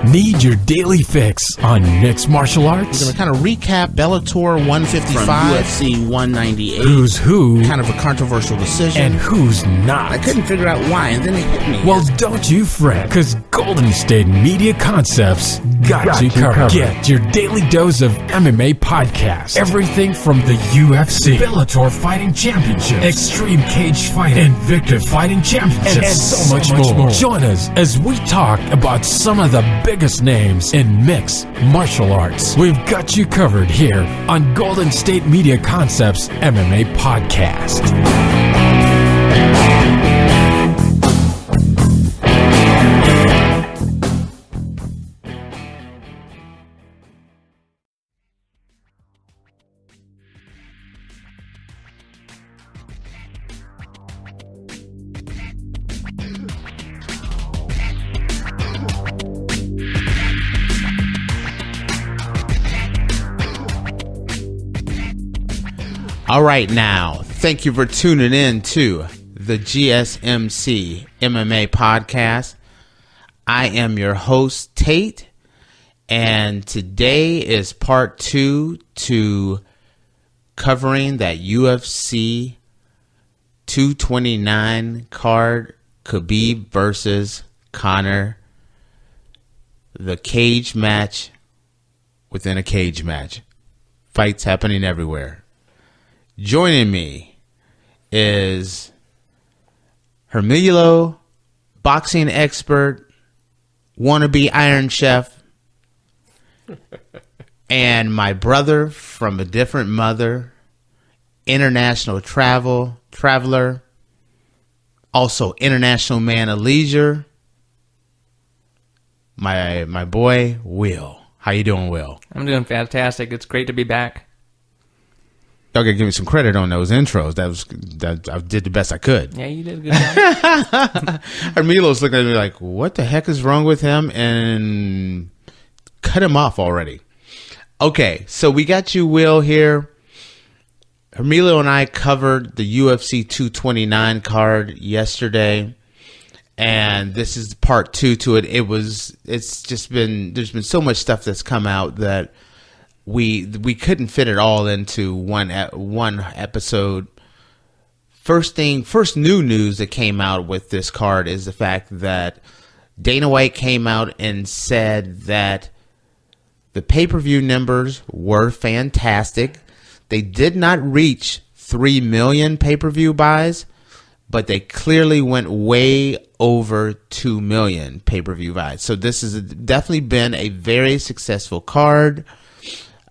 Need your daily fix on mixed martial arts? We're going to kind of recap Bellator 155. From UFC 198. Who's who? Kind of a controversial decision. And who's not? I couldn't figure out why, and then it hit me. Well, don't you fret, because Golden State Media Concepts got you covered. Get your daily dose of MMA podcasts. Everything from the UFC, Bellator Fighting Championship, Extreme Cage Fighting, Invicta Fighting Championships, and so much more. Join us as we talk about some of the biggest names in mixed martial arts. We've got you covered here on Golden State Media Concepts MMA Podcast. All right, now, thank you for tuning in to the GSMC MMA podcast. I am your host, Tate, and today is part 2 to covering that UFC 229 card, Khabib versus Conor, the cage match within a cage match. Fights happening everywhere. Joining me is Hermilo, boxing expert, wannabe Iron Chef, and my brother from a different mother, international traveler, also international man of leisure, my boy Will. How you doing, Will? I'm doing fantastic. It's great to be back. Y'all gotta give me some credit on those intros. That I did the best I could. Yeah, you did a good job. Hermilo's looking at me like, what the heck is wrong with him? And cut him off already. Okay, so we got you, Will, here. Hermilo and I covered the UFC 229 card yesterday, and this is part 2 to it. There's been so much stuff that's come out that we couldn't fit it all into one episode. First new news that came out with this card is the fact that Dana White came out and said that the pay-per-view numbers were fantastic. They did not reach 3 million pay-per-view buys, but they clearly went way over 2 million pay-per-view buys. So this has definitely been a very successful card.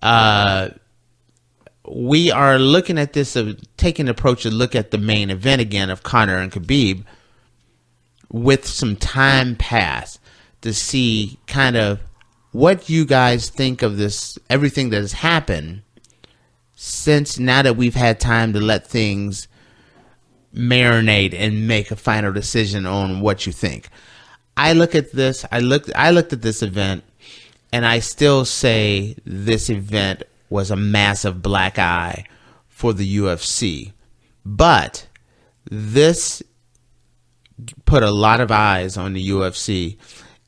We are looking at this, taking the approach to look at the main event again of Conor and Khabib with some time pass to see kind of what you guys think of this, everything that has happened since now that we've had time to let things marinate and make a final decision on what you think. I look at this, I looked at this event, and I still say this event was a massive black eye for the UFC. But this put a lot of eyes on the UFC,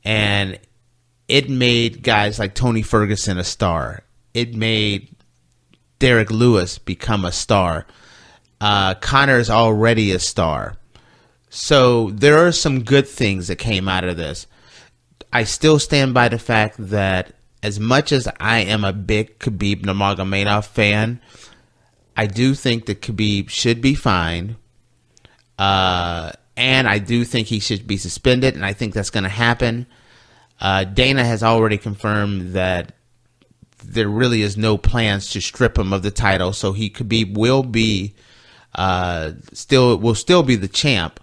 and it made guys like Tony Ferguson a star. It made Derrick Lewis become a star. Conor is already a star. So there are some good things that came out of this. I still stand by the fact that as much as I am a big Khabib Nurmagomedov fan, I do think that Khabib should be fined. And I do think he should be suspended, and I think that's going to happen. Dana has already confirmed that there really is no plans to strip him of the title, so Khabib will be still be the champ.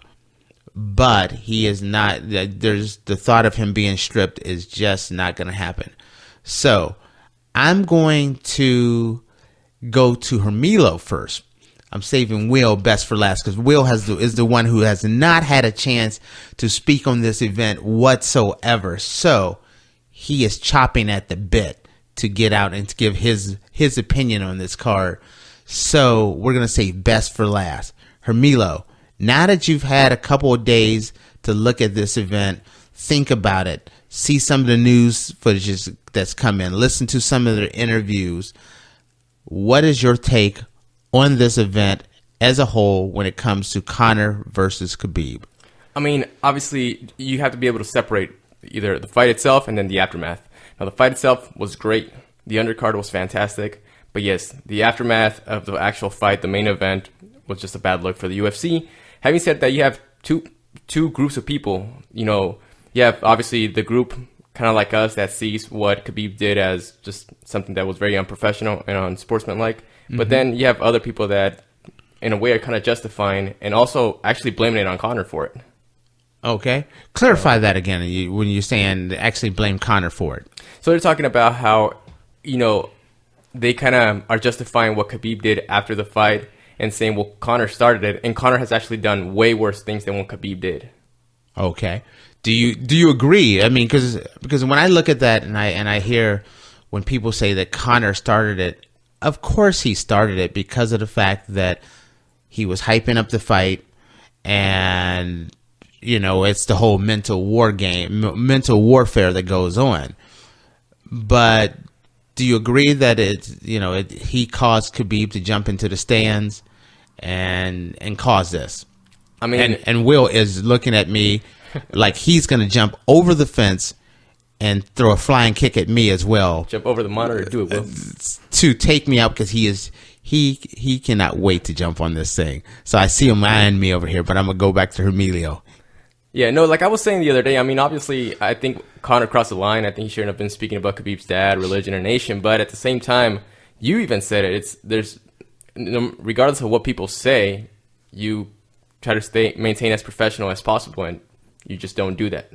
But he is not. There's the thought of him being stripped is just not going to happen. So I'm going to go to Hermilo first. I'm saving Will best for last because Will is the one who has not had a chance to speak on this event whatsoever. So he is chopping at the bit to get out and to give his opinion on this card. So we're going to save best for last. Hermilo, now that you've had a couple of days to look at this event, think about it. see some of the news footages that's come in, listen to some of their interviews. What is your take on this event as a whole when it comes to Conor versus Khabib? I mean, obviously, you have to be able to separate either the fight itself and then the aftermath. Now, the fight itself was great. The undercard was fantastic. But yes, the aftermath of the actual fight, the main event, was just a bad look for the UFC. Having said that, you have two groups of people. You know, you have obviously the group kind of like us that sees what Khabib did as just something that was very unprofessional and unsportsmanlike. Mm-hmm. But then you have other people that, in a way, are kind of justifying and also actually blaming it on Conor for it. Okay. Clarify that again when you're saying actually blame Conor for it. So they're talking about how, you know, they kind of are justifying what Khabib did after the fight and saying, well, Conor started it, and Conor has actually done way worse things than what Khabib did. Okay. Do you agree? I mean, because when I look at that and I hear when people say that Conor started it, of course he started it because of the fact that he was hyping up the fight, and you know, it's the whole mental warfare that goes on. But do you agree that he caused Khabib to jump into the stands and cause this? I mean, and Will is looking at me like he's going to jump over the fence and throw a flying kick at me as well. Jump over the monitor, do it, Will. To take me out, because he cannot wait to jump on this thing. So I see him eyeing me over here, but I'm going to go back to Hermilo. Yeah, no, like I was saying the other day, I mean, obviously, I think Conor crossed the line. I think he shouldn't have been speaking about Khabib's dad, religion, or nation. But at the same time, you even said it. Regardless of what people say, you try to maintain as professional as possible, and you just don't do that.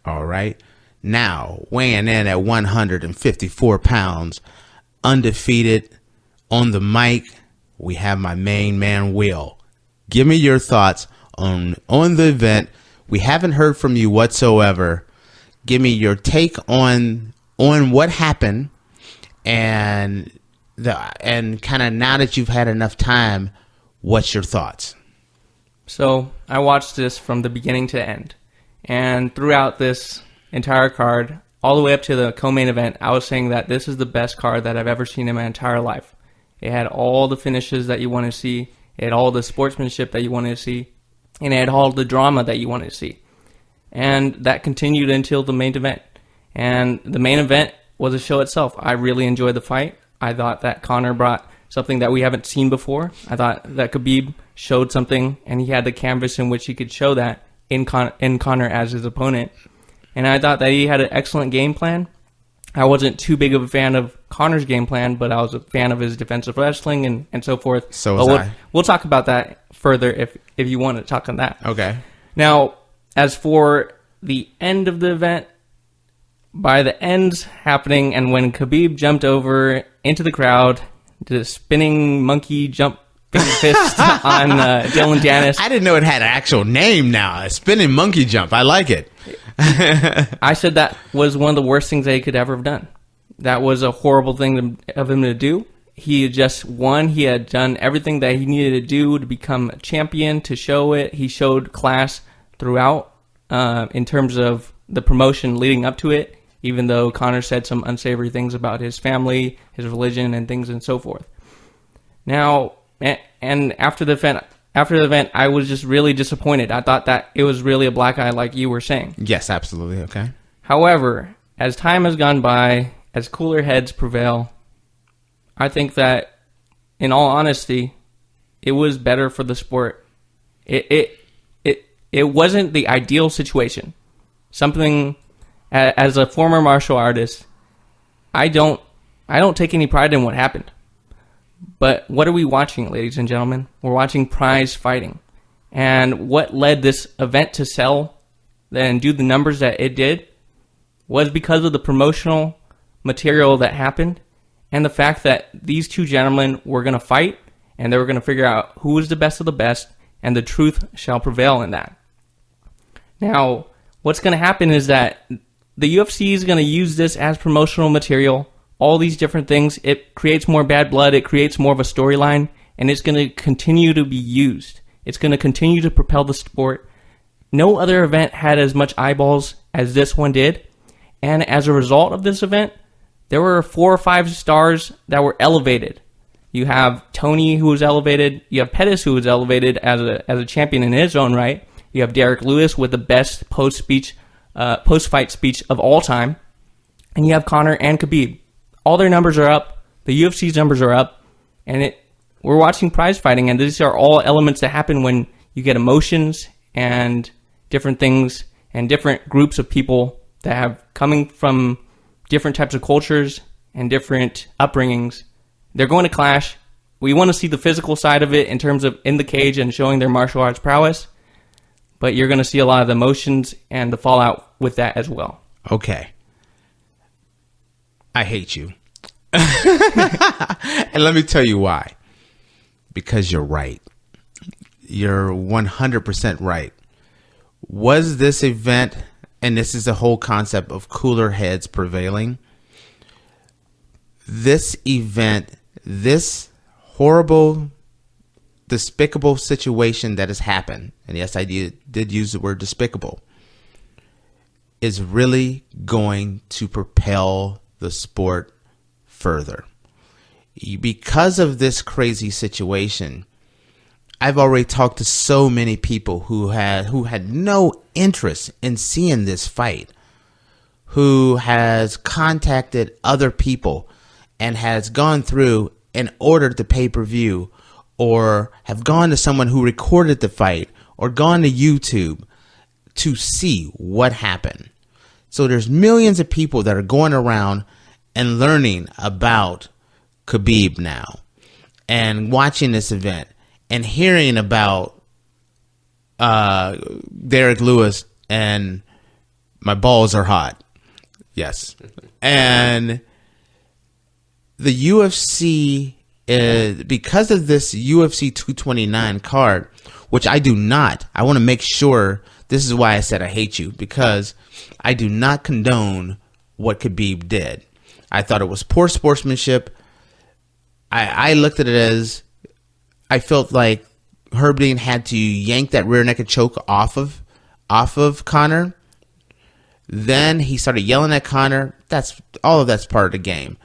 All right. Now, weighing in at 154 pounds, undefeated, on the mic, we have my main man, Will. Give me your thoughts on the event. We haven't heard from you whatsoever. Give me your take on what happened, and kind of now that you've had enough time, what's your thoughts? So I watched this from the beginning to end, and throughout this entire card, all the way up to the co-main event, I was saying that this is the best card that I've ever seen in my entire life. It had all the finishes that you want to see. It had all the sportsmanship that you wanted to see. And it had all the drama that you wanted to see. And that continued until the main event. And the main event was a show itself. I really enjoyed the fight. I thought that Conor brought something that we haven't seen before. I thought that Khabib showed something, and he had the canvas in which he could show that in Conor as his opponent. And I thought that he had an excellent game plan. I wasn't too big of a fan of Conor's game plan, but I was a fan of his defensive wrestling and so forth. So was I. We'll talk about that further if you want to talk on that. Okay. Now, as for the end of the event, by the ends happening, and when Khabib jumped over into the crowd, did a spinning monkey jump fist on Dylan Janis. I didn't know it had an actual name now. A spinning monkey jump. I like it. I said that was one of the worst things that he could ever have done. That was a horrible thing of him to do. He had just won. He had done everything that he needed to do to become a champion, to show it. He showed class throughout in terms of the promotion leading up to it, even though Conor said some unsavory things about his family, his religion, and things and so forth. Now, and after the event, I was just really disappointed. I thought that it was really a black eye, like you were saying. Yes, absolutely. Okay. However, as time has gone by, as cooler heads prevail, I think that, in all honesty, it was better for the sport. It wasn't the ideal situation. Something, as a former martial artist, I don't take any pride in what happened. But what are we watching, ladies and gentlemen? We're watching prize fighting. And what led this event to sell and do the numbers that it did was because of the promotional material that happened and the fact that these two gentlemen were going to fight, and they were going to figure out who was the best of the best, and the truth shall prevail in that. Now, what's going to happen is that the UFC is going to use this as promotional material, all these different things. It creates more bad blood. It creates more of a storyline, and it's going to continue to be used. It's going to continue to propel the sport. No other event had as much eyeballs as this one did, And as a result of this event, there were 4 or 5 stars that were elevated. You have Tony, who was elevated. You have Pettis, who was elevated as a champion in his own right. You have Derrick Lewis with the best post-fight speech of all time. And you have Conor and Khabib. All their numbers are up. The UFC's numbers are up. And we're watching prize fighting, and these are all elements that happen when you get emotions and different things and different groups of people that have coming from different types of cultures and different upbringings. They're going to clash. We want to see the physical side of it in terms of in the cage and showing their martial arts prowess, but you're going to see a lot of the emotions and the fallout with that as well. Okay. I hate you. And let me tell you why. Because you're right. You're 100% right. Was this event, and this is the whole concept of cooler heads prevailing, this event, this horrible, despicable situation that has happened, and yes, I did use the word despicable, is really going to propel the sport further. Because of this crazy situation, I've already talked to so many people who had no interest in seeing this fight, who has contacted other people and has gone through and ordered the pay-per-view, or have gone to someone who recorded the fight, or gone to YouTube to see what happened. So there's millions of people that are going around and learning about Khabib now, and watching this event, and hearing about Derrick Lewis and my balls are hot. Yes. And the UFC, because of this UFC 229 card, which I want to make sure, this is why I said I hate you, because I do not condone what Khabib did. I thought it was poor sportsmanship. I looked at it as, I felt like Herb Dean had to yank that rear naked choke off of Conor. Then he started yelling at Conor. All of that's part of the game.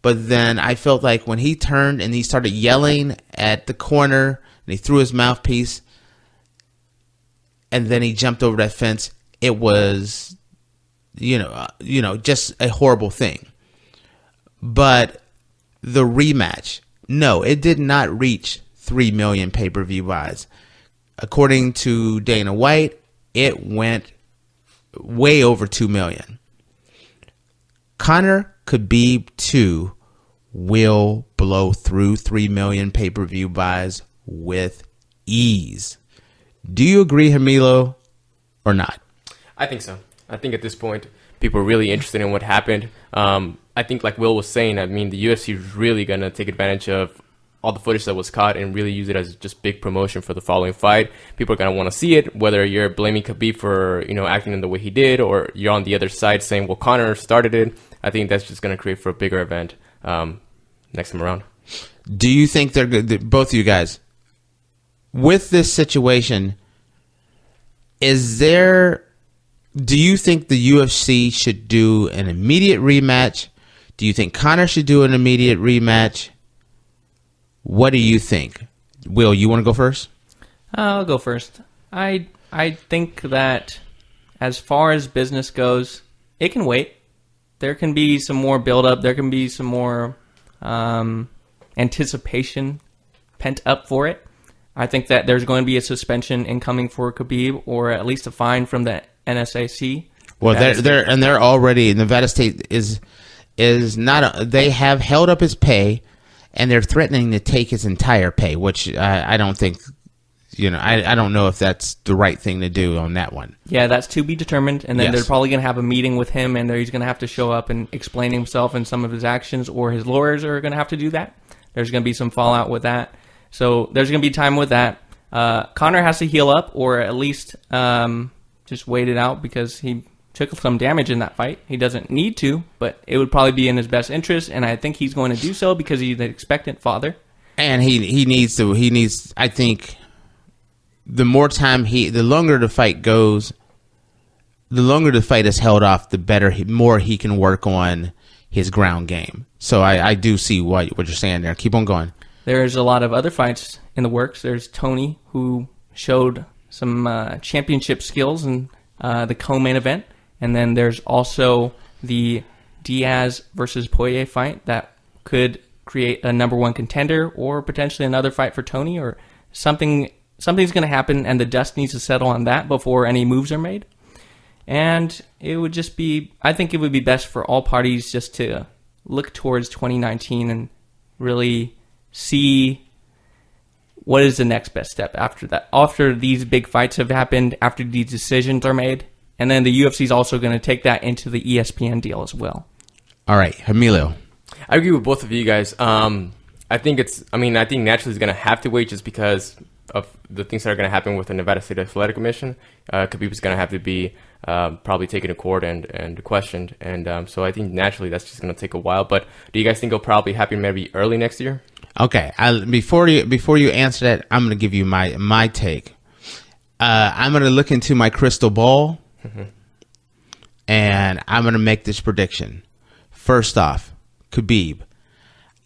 But then I felt like when he turned and he started yelling at the corner and he threw his mouthpiece and then he jumped over that fence, it was, just a horrible thing. But the rematch, no, it did not reach 3 million pay-per-view buys. According to Dana White, it went way over 2 million. Conor Khabib 2 will blow through 3 million pay-per-view buys with ease. Do you agree, Hermilo, or not? I think so. I think at this point, people are really interested in what happened. I think, like Will was saying, I mean, the UFC is really going to take advantage of all the footage that was caught and really use it as just big promotion for the following fight. People are going to want to see it, whether you're blaming Khabib for, acting in the way he did, or you're on the other side saying, well, Conor started it. I think that's just going to create for a bigger event next time around. Do you think they're good, both of you guys, with this situation, do you think the UFC should do an immediate rematch? Do you think Conor should do an immediate rematch? What do you think? Will, you want to go first? I'll go first. I think that as far as business goes, it can wait. There can be some more build-up. There can be some more anticipation pent up for it. I think that there's going to be a suspension incoming for Khabib, or at least a fine from the NSAC. Well, they're already, Nevada State is not. They have held up his pay, and they're threatening to take his entire pay, which I don't think. I don't know if that's the right thing to do on that one. Yeah, that's to be determined, and then Yes. they're probably going to have a meeting with him, and he's going to have to show up and explain himself and some of his actions, or his lawyers are going to have to do that. There's going to be some fallout with that. So there's going to be time with that. Conor has to heal up, or at least just wait it out, because he took some damage in that fight. He doesn't need to, but it would probably be in his best interest, and I think he's going to do so because he's an expectant father. And he needs to. I think the more time the longer the fight goes, the longer the fight is held off, the better, more he can work on his ground game. So I do see what you're saying there. Keep on going. There's a lot of other fights in the works. There's Tony, who showed some championship skills in the co-main event. And then there's also the Diaz versus Poirier fight that could create a number one contender, or potentially another fight for Tony, or something's going to happen, and the dust needs to settle on that before any moves are made. And it would just be, I think it would be best for all parties just to look towards 2019 and really see what is the next best step after that. After these big fights have happened, after these decisions are made, and then the UFC is also going to take that into the ESPN deal as well. All right, Hermilo. I agree with both of you guys. I think naturally he's going to have to wait just because of the things that are going to happen with the Nevada State Athletic Commission. Khabib is going to have to be probably taken to court and questioned. And so I think naturally that's just going to take a while. But do you guys think it'll probably happen maybe early next year? Okay. Before you answer that, I'm going to give you my take. I'm going to look into my crystal ball, and I'm going to make this prediction. First off, Khabib.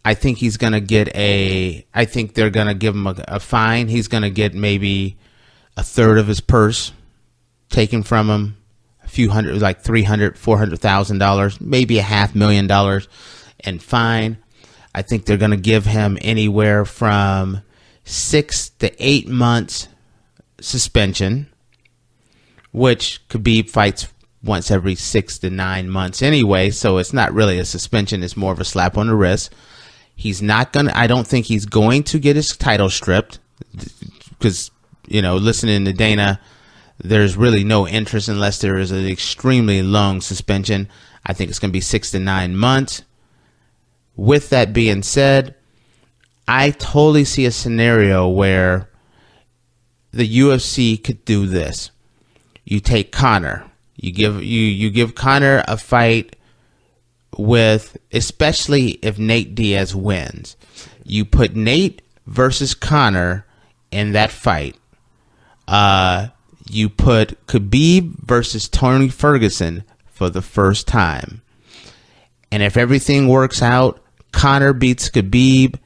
I think he's going to get I think they're going to give him a fine. He's going to get maybe a third of his purse taken from him, a few hundred, like $300,000, $400,000, maybe $500,000 in fine. I think they're going to give him anywhere from 6 to 8 months suspension, which Khabib fights once every 6 to 9 months anyway, so it's not really a suspension. It's more of a slap on the wrist. I don't think he's going to get his title stripped because, listening to Dana, there's really no interest unless there is an extremely long suspension. I think it's going to be 6 to 9 months. With that being said, I totally see a scenario where the UFC could do this. You take Conor. You give Conor a fight with, especially if Nate Diaz wins. You put Nate versus Conor in that fight. You put Khabib versus Tony Ferguson for the first time. And if everything works out, Conor beats Khabib.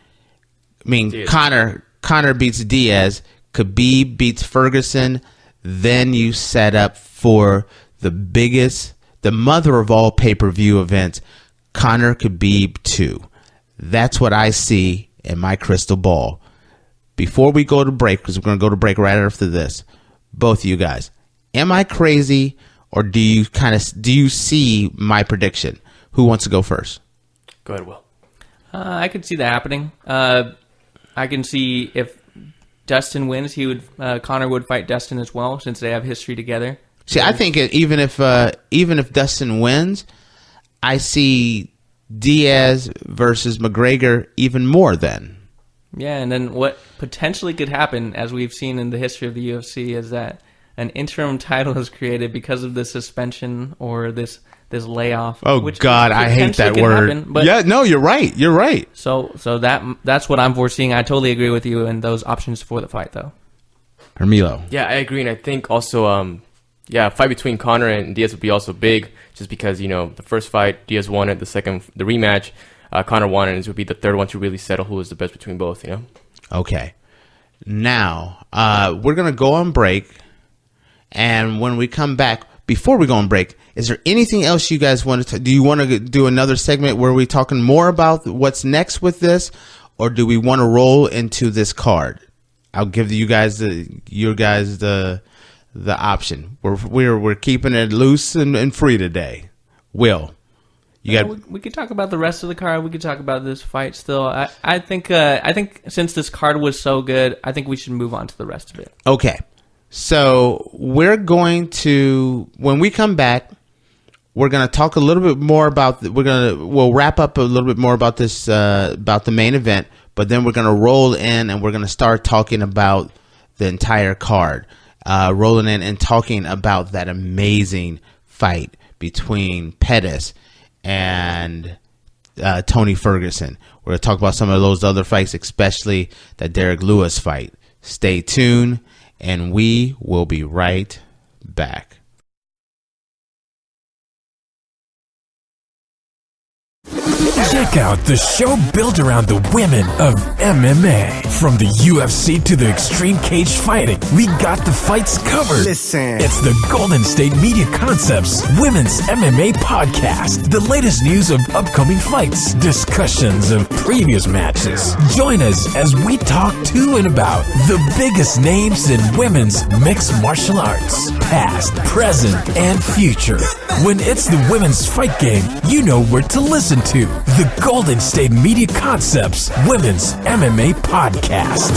Conor beats Diaz. Khabib beats Ferguson. Then you set up for the mother of all pay-per-view events, Conor Khabib 2. That's what I see in my crystal ball. Before we go to break, because we're going to go to break right after this, both of you guys, am I crazy, or do you see my prediction? Who wants to go first? Go ahead, Will. I could see that happening. I can see if Dustin wins, Conor would fight Dustin as well, since they have history together. See, I think even if Dustin wins, I see Diaz versus McGregor even more then. Yeah, and then what potentially could happen, as we've seen in the history of the UFC, is that an interim title is created because of this suspension or this layoff. Oh, which God, I hate that word. Happen, no, you're right. You're right. So that's what I'm foreseeing. I totally agree with you in those options for the fight, though. Hermilo. Yeah, I agree, and I think also, a fight between Conor and Diaz would be also big, just because, the first fight, Diaz won it, the rematch, Conor won it, and this would be the third one to really settle who is the best between both, Okay. Now, we're going to go on break, and when we come back, before we go on break, is there anything else you guys want to do? You want to do another segment where we're talking more about what's next with this, or do we want to roll into this card? I'll give you guys the option. We're keeping it loose and free today. Will, we could talk about the rest of the card. We could talk about this fight still. I think since this card was so good, I think we should move on to the rest of it. Okay. So we're going to, when we come back, we're going to talk a little bit more about, we'll wrap up a little bit more about this, about the main event, but then we're going to roll in and we're going to start talking about the entire card, rolling in and talking about that amazing fight between Pettis and Tony Ferguson. We're going to talk about some of those other fights, especially that Derrick Lewis fight. Stay tuned. And we will be right back. Check out the show built around the women of MMA. From the UFC to the extreme cage fighting, we got the fights covered. Listen. It's the Golden State Media Concepts Women's MMA Podcast. The latest news of upcoming fights, discussions of previous matches. Join us as we talk to and about the biggest names in women's mixed martial arts, past, present, and future. When it's the women's fight game, you know where to listen to. The Golden State Media Concepts Women's MMA Podcast.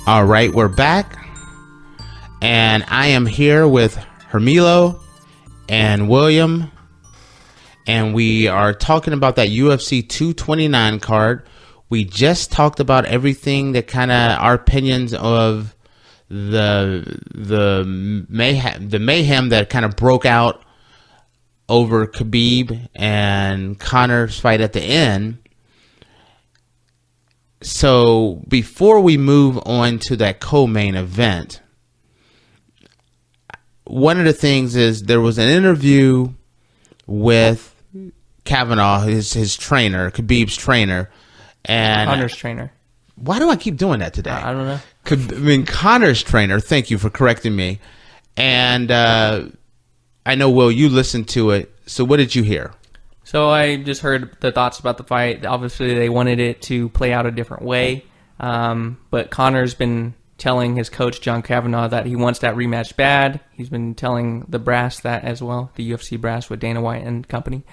All right, we're back, and I am here with Hermilo and William, and we are talking about that UFC 229 card. We just talked about everything that kind of our opinions of the mayhem that kind of broke out over Khabib and Conor's fight at the end. So before we move on to that co-main event, one of the things is there was an interview with Kavanaugh, his trainer, Khabib's trainer, and Conor's trainer. Why do I keep doing that today? I don't know. Conor's trainer. Thank you for correcting me. And I know, Will, you listened to it. So what did you hear? So I just heard the thoughts about the fight. Obviously, they wanted it to play out a different way. But Conor's been telling his coach, John Kavanaugh, that he wants that rematch bad. He's been telling the brass that as well, the UFC brass with Dana White and company.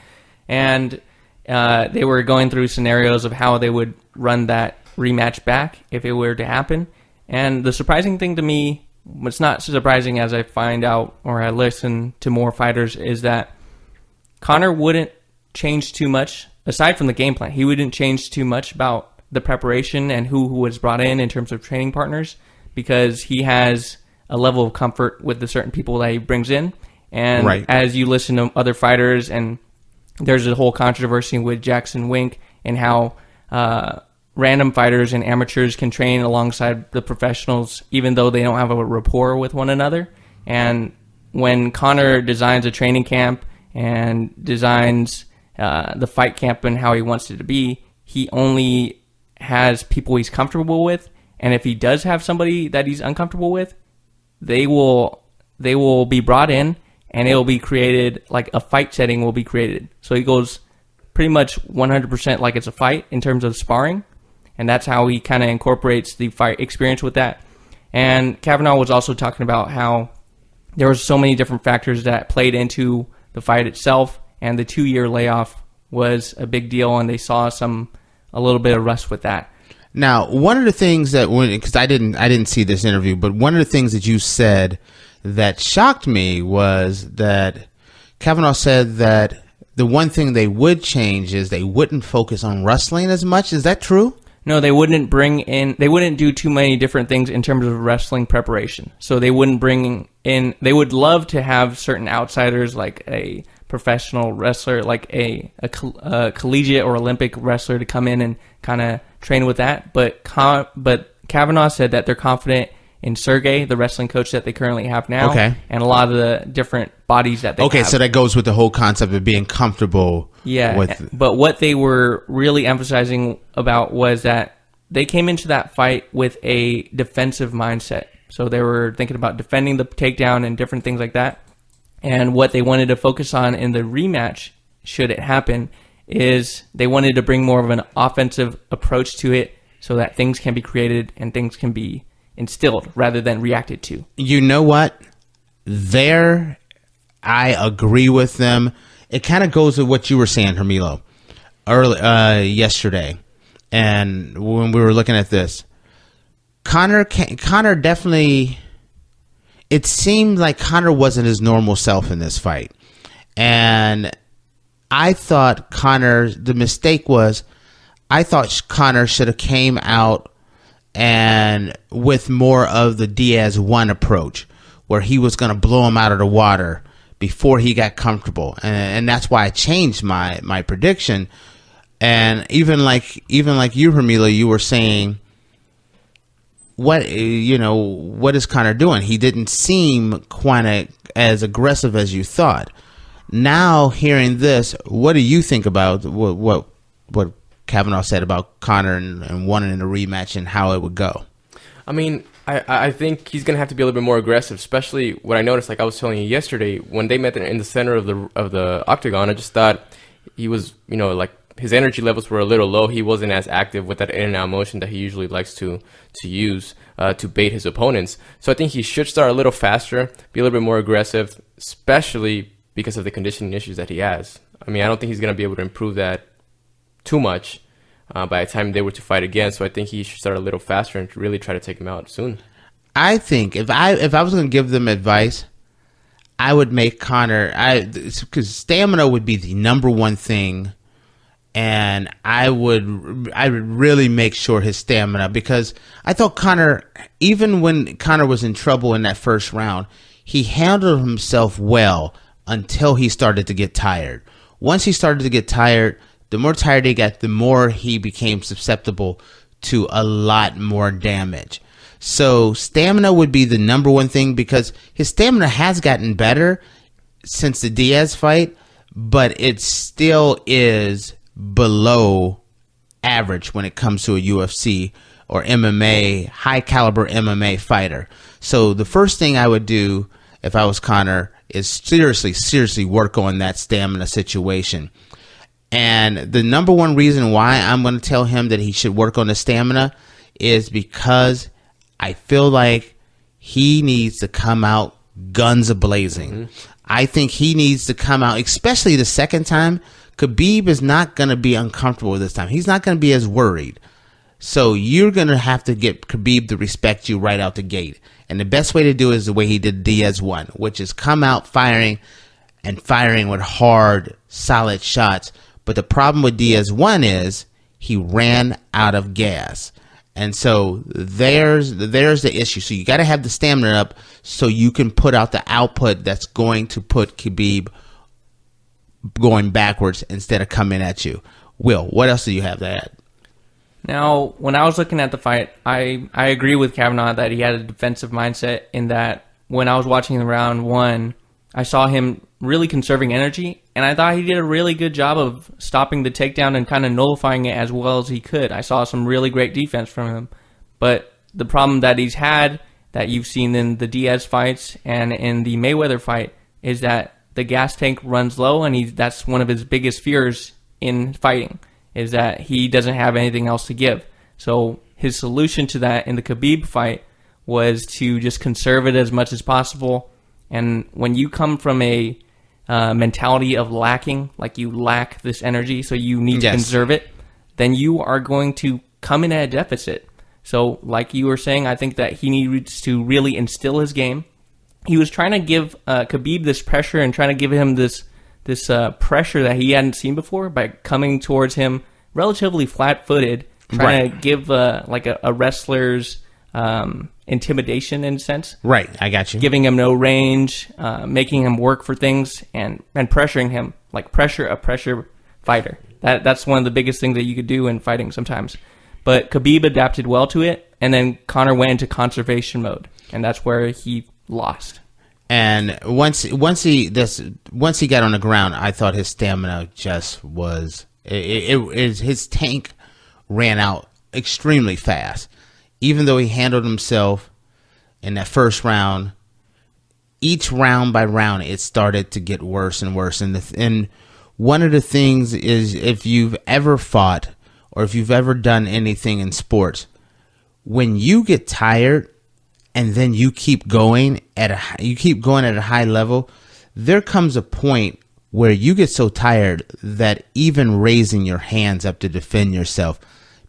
And they were going through scenarios of how they would run that rematch back if it were to happen. And the surprising thing to me, what's not surprising as I find out or I listen to more fighters, is that Conor wouldn't change too much aside from the game plan. He wouldn't change too much about the preparation and who was brought in terms of training partners, because he has a level of comfort with the certain people that he brings in. And right. As you listen to other fighters, and there's a whole controversy with Jackson Wink and how random fighters and amateurs can train alongside the professionals even though they don't have a rapport with one another. And when Conor designs a training camp and designs the fight camp and how he wants it to be, he only has people he's comfortable with, and if he does have somebody that he's uncomfortable with, they will be brought in, and it will be created, like a fight setting will be created. So he goes pretty much 100% like it's a fight in terms of sparring, and that's how he kind of incorporates the fight experience with that. And Kavanaugh was also talking about how there were so many different factors that played into the fight itself, and the 2-year layoff was a big deal, and they saw a little bit of rust with that. Now, one of the things that, because I didn't see this interview, but one of the things that you said that shocked me was that Kavanaugh said that the one thing they would change is they wouldn't focus on wrestling as much. Is that true? No, they wouldn't do too many different things in terms of wrestling preparation. So they wouldn't bring in, they would love to have certain outsiders like a professional wrestler, like a collegiate or Olympic wrestler to come in and kind of train with that. But Kavanaugh said that they're confident in Sergey, the wrestling coach that they currently have now, okay, and a lot of the different bodies that they have. Okay, so that goes with the whole concept of being comfortable. Yeah, with... but what they were really emphasizing about was that they came into that fight with a defensive mindset. So they were thinking about defending the takedown and different things like that. And what they wanted to focus on in the rematch, should it happen, is they wanted to bring more of an offensive approach to it so that things can be created and things can be instilled rather than reacted to. You know what? There, I agree with them. It kind of goes with what you were saying, Hermilo, yesterday. And when we were looking at this, Conor definitely... It seemed like Conor wasn't his normal self in this fight. And I thought the mistake was, I thought Conor should have came out and with more of the Diaz 1 approach, where he was going to blow him out of the water before he got comfortable, and that's why I changed my prediction. And even like you, Hermilo, you were saying, what is Conor doing? He didn't seem quite as aggressive as you thought. Now hearing this, what do you think about what Kavanaugh said about Conor and wanting a rematch and how it would go? I mean, I think he's going to have to be a little bit more aggressive, especially what I noticed, like I was telling you yesterday, when they met in the center of the octagon, I just thought he was, like his energy levels were a little low. He wasn't as active with that in and out motion that he usually likes to use to bait his opponents. So I think he should start a little faster, be a little bit more aggressive, especially because of the conditioning issues that he has. I mean, I don't think he's going to be able to improve that too much by the time they were to fight again. So I think he should start a little faster and really try to take him out soon. I think if I was going to give them advice, I would make Conor, because stamina would be the number one thing, and I would really make sure his stamina, because I thought Conor, even when Conor was in trouble in that first round, he handled himself well until he started to get tired. Once he started to get tired, the more tired he got, the more he became susceptible to a lot more damage. So stamina would be the number one thing, because his stamina has gotten better since the Diaz fight, but it still is below average when it comes to a UFC or MMA, high caliber MMA fighter. So the first thing I would do if I was Conor is seriously work on that stamina situation. And the number one reason why I'm going to tell him that he should work on the stamina is because I feel like he needs to come out guns a-blazing. Mm-hmm. I think he needs to come out, especially the second time. Khabib is not going to be uncomfortable this time. He's not going to be as worried. So you're going to have to get Khabib to respect you right out the gate. And the best way to do it is the way he did Diaz 1, which is come out firing with hard, solid shots. But the problem with Diaz 1 is he ran out of gas. And so there's the issue. So you got to have the stamina up so you can put out the output that's going to put Khabib going backwards instead of coming at you. Will, what else do you have to add? Now, when I was looking at the fight, I agree with Kavanaugh that he had a defensive mindset, in that when I was watching the round one, I saw him really conserving energy, and I thought he did a really good job of stopping the takedown and kind of nullifying it as well as he could. I saw some really great defense from him. But the problem that he's had, that you've seen in the Diaz fights and in the Mayweather fight, is that the gas tank runs low, and that's one of his biggest fears in fighting, is that he doesn't have anything else to give. So his solution to that in the Khabib fight was to just conserve it as much as possible. And when you come from a mentality of lacking, like you lack this energy, so you need to conserve it, then you are going to come in at a deficit. So like you were saying, I think that he needs to really instill his game. He was trying to give Khabib this pressure and trying to give him this pressure that he hadn't seen before by coming towards him relatively flat-footed, trying to give like a wrestler's intimidation in a sense. Right, I got you. Giving him no range, making him work for things, and pressuring him, like a pressure fighter. That's one of the biggest things that you could do in fighting sometimes. But Khabib adapted well to it, and then Conor went into conservation mode, and that's where he lost. And once he got on the ground, I thought his stamina just was his tank ran out extremely fast. Even though he handled himself in that first round, each round by round it started to get worse and worse. And one of the things is, if you've ever fought or if you've ever done anything in sports, when you get tired and then you keep going at a high level, there comes a point where you get so tired that even raising your hands up to defend yourself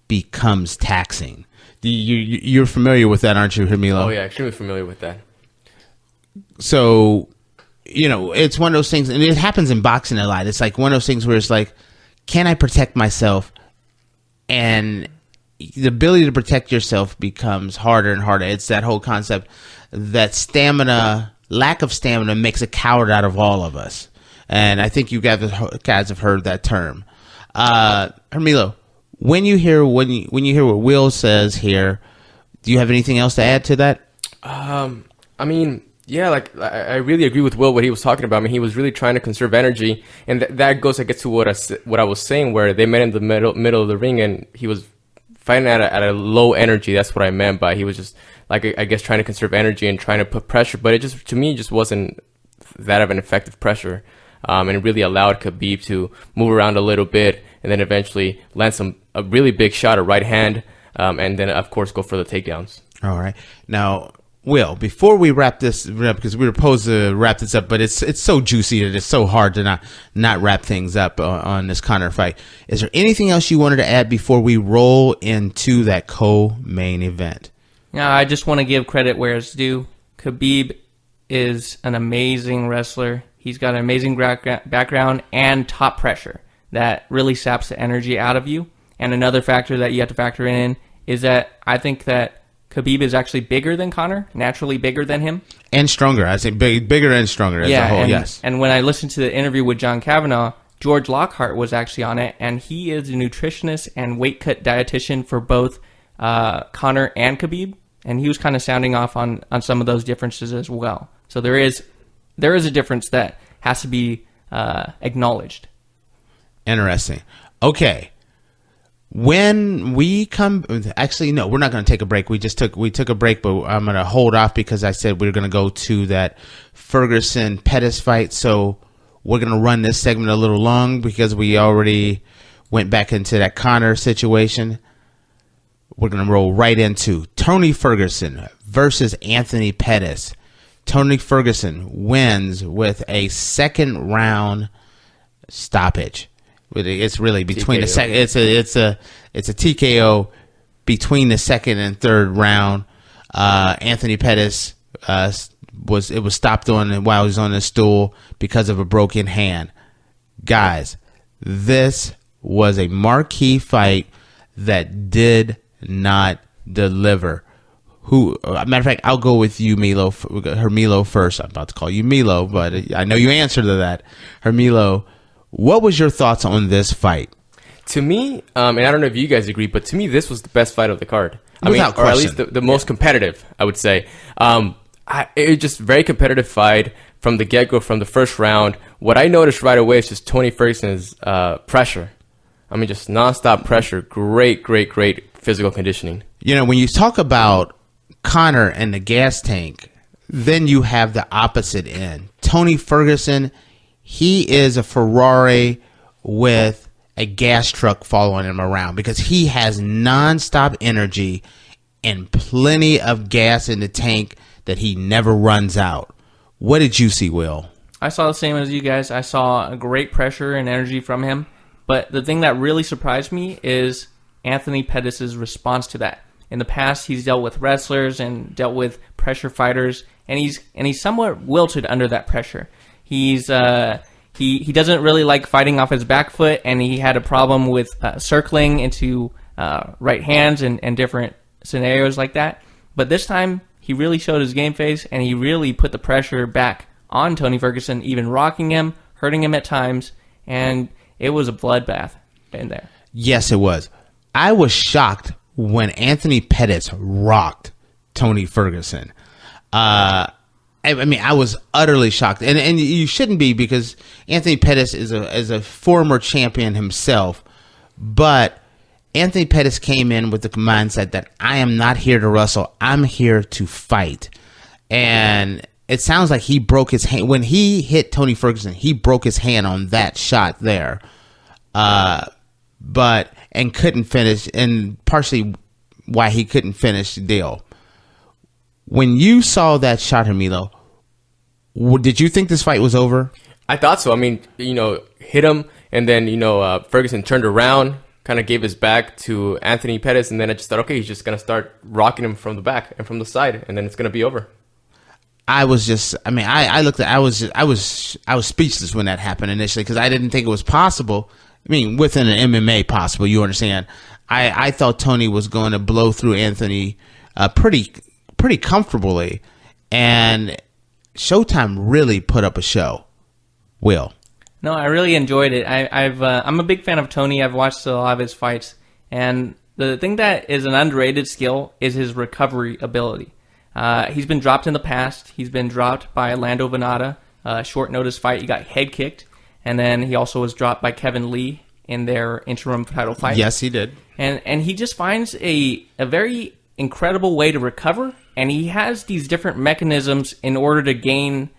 becomes taxing. You're familiar with that, aren't you, Hermilo? Oh yeah, extremely familiar with that. So, it's one of those things, and it happens in boxing a lot. It's like one of those things where it's like, can I protect myself? And the ability to protect yourself becomes harder and harder. It's that whole concept that stamina lack of stamina makes a coward out of all of us. And I think you guys have heard that term. Hermilo, when you hear what Will says here, do you have anything else to add to that? I mean, yeah, like I really agree with Will what he was talking about. I mean, he was really trying to conserve energy, and that goes, I guess, to what I was saying, where they met in the middle of the ring, and he was fighting at a low energy. That's what I meant by he was just like, I guess, trying to conserve energy and trying to put pressure, but it just, to me, just wasn't that of an effective pressure. And it really allowed Khabib to move around a little bit and then eventually land a really big shot, a right hand, and then, of course, go for the takedowns. All right. Now, Will, before we wrap this up, because we were supposed to wrap this up, but it's so juicy that it's so hard to not wrap things up on this Conor fight. Is there anything else you wanted to add before we roll into that co-main event? Yeah, I just want to give credit where it's due. Khabib is an amazing wrestler. He's got an amazing background and top pressure that really saps the energy out of you. And another factor that you have to factor in is that I think that Khabib is actually bigger than Conor, naturally bigger than him. And stronger. I say bigger and stronger as a whole, yes. And when I listened to the interview with John Kavanagh, George Lockhart was actually on it, and he is a nutritionist and weight cut dietitian for both Conor and Khabib, and he was kind of sounding off on some of those differences as well. So there is a difference that has to be acknowledged. Interesting. Okay. When we come, actually, no, we're not going to take a break. We took a break, but I'm going to hold off because I said we were going to go to that Ferguson Pettis fight. So we're going to run this segment a little long because we already went back into that Conor situation. We're going to roll right into Tony Ferguson versus Anthony Pettis. Tony Ferguson wins with a second round stoppage. It's really between TKO. The second. It's a TKO between the second and third round. Anthony Pettis was stopped on while he was on the stool because of a broken hand. Guys, this was a marquee fight that did not deliver. Matter of fact, I'll go with you, Hermilo first. I'm about to call you Milo, but I know you answer to that. Hermilo, what was your thoughts on this fight? To me, and I don't know if you guys agree, but to me, this was the best fight of the card. Without question. Or at least the most competitive, I would say. It was just a very competitive fight from the get-go, from the first round. What I noticed right away is just Tony Ferguson's pressure. I mean, just nonstop pressure. Great physical conditioning. You know, when you talk about Conor and the gas tank, then you have the opposite end. Tony Ferguson, he is a Ferrari with a gas truck following him around because he has nonstop energy and plenty of gas in the tank that he never runs out. What did you see, Will? I saw the same as you guys. I saw a great pressure and energy from him. But the thing that really surprised me is Anthony Pettis' response to that. In the past, he's dealt with wrestlers and dealt with pressure fighters, and he's somewhat wilted under that pressure. He doesn't really like fighting off his back foot, and he had a problem with circling into right hands and different scenarios like that. But this time, he really showed his game face, and he really put the pressure back on Tony Ferguson, even rocking him, hurting him at times, and it was a bloodbath in there. Yes, it was. I was shocked when Anthony Pettis rocked Tony Ferguson. I mean, I was utterly shocked, and you shouldn't be because Anthony Pettis is a former champion himself. But Anthony Pettis came in with the mindset that I am not here to wrestle; I'm here to fight. And it sounds like he broke his hand when he hit Tony Ferguson. He broke his hand on that shot there, and couldn't finish, and partially why he couldn't finish the deal. When you saw that shot, Hermilo, did you think this fight was over? I thought so. I mean, hit him, and then, Ferguson turned around, kind of gave his back to Anthony Pettis, and then I just thought, okay, he's just going to start rocking him from the back and from the side, and then it's going to be over. I was speechless when that happened initially because I didn't think it was possible. I mean, within an MMA possible, you understand. I thought Tony was going to blow through Anthony pretty comfortably, and Showtime really put up a show. Will. No, I really enjoyed it. I'm a big fan of Tony. I've watched a lot of his fights, and the thing that is an underrated skill is his recovery ability. He's been dropped in the past. He's been dropped by Lando Venata, short notice fight. He got head kicked, and then he also was dropped by Kevin Lee in their interim title fight. Yes, he did. And he just finds a very incredible way to recover, and he has these different mechanisms in order to gain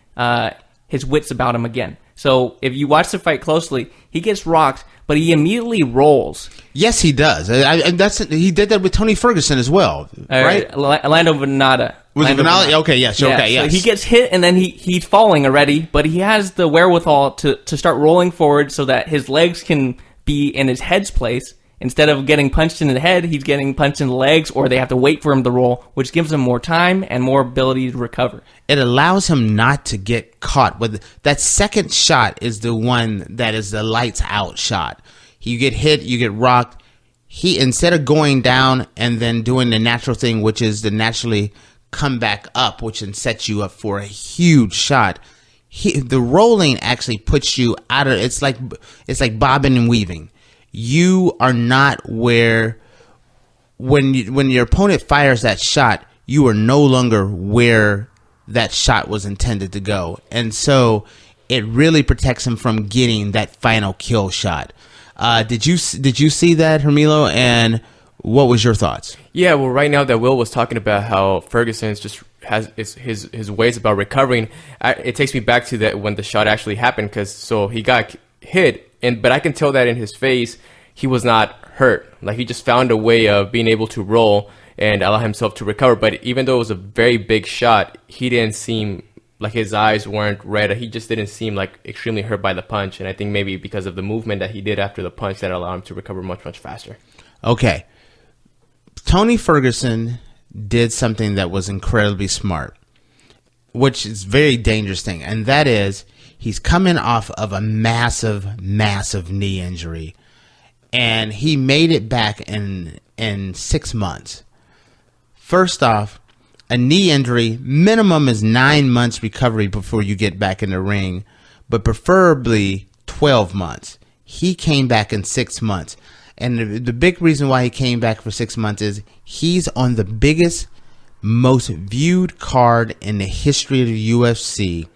his wits about him again. So if you watch the fight closely, he gets rocked, but he immediately rolls. Yes, he does. He did that with Tony Ferguson as well, right? Lando Venata. Was it Venata? Okay, yes, Yeah, okay, yes. So he gets hit, and then he's falling already, but he has the wherewithal to start rolling forward so that his legs can be in his head's place. Instead of getting punched in the head, he's getting punched in the legs, or they have to wait for him to roll, which gives him more time and more ability to recover. It allows him not to get caught. With that second shot is the one that is the lights out shot. You get hit, you get rocked. He, instead of going down and then doing the natural thing, which is to naturally come back up, which then sets you up for a huge shot, the rolling actually puts you out of. It's like bobbing and weaving. You are not where when your opponent fires that shot, you are no longer where that shot was intended to go, and so it really protects him from getting that final kill shot. Did you see that, Hermilo? And what was your thoughts? Yeah, well, right now that Will was talking about how Ferguson just has his ways about recovering, it takes me back to that when the shot actually happened, because he got hit, but I can tell that in his face he was not hurt. Like, he just found a way of being able to roll and allow himself to recover. But even though it was a very big shot, he didn't seem like his eyes weren't red. He just didn't seem like extremely hurt by the punch. And I think maybe because of the movement that he did after the punch, that allowed him to recover much, much faster. Okay. Tony Ferguson did something that was incredibly smart, which is a very dangerous thing. And that is, he's coming off of a massive, massive knee injury. And he made it back in 6 months. First off, a knee injury, minimum is 9 months recovery before you get back in the ring, but preferably 12 months. He came back in 6 months. And the big reason why he came back for 6 months is he's on the biggest, most viewed card in the history of the UFC.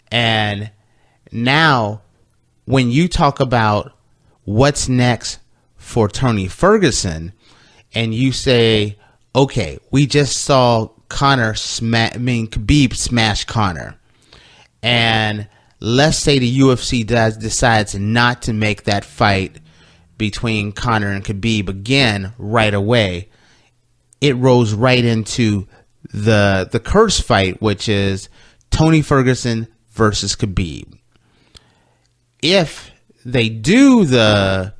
And now, when you talk about what's next for Tony Ferguson, and you say, okay, we just saw Khabib smash Conor, and let's say the UFC decides not to make that fight between Conor and Khabib again right away, it rolls right into the curse fight, which is Tony Ferguson versus Khabib. If they do the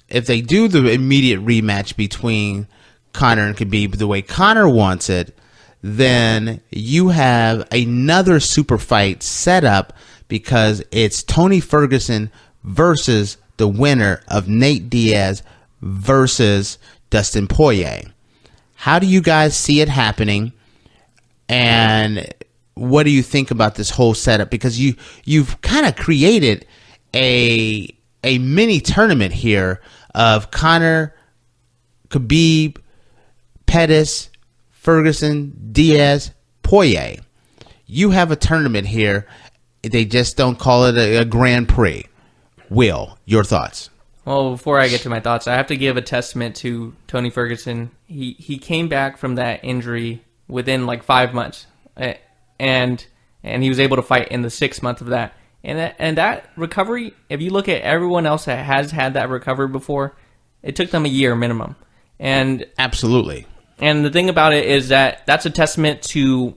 immediate rematch between Conor and Khabib the way Conor wants it, then you have another super fight set up, because it's Tony Ferguson versus the winner of Nate Diaz versus Dustin Poirier. How do you guys see it happening? And what do you think about this whole setup? Because you've kind of created a mini tournament here of Conor, Khabib, Pettis, Ferguson, Diaz, Poirier. You have a tournament here. They just don't call it a Grand Prix. Will, your thoughts? Well, before I get to my thoughts, I have to give a testament to Tony Ferguson. He came back from that injury within like 5 months, and he was able to fight in the 6th month of that. And that recovery, if you look at everyone else that has had that recovery before, it took them a year minimum. And absolutely. And the thing about it is that that's a testament to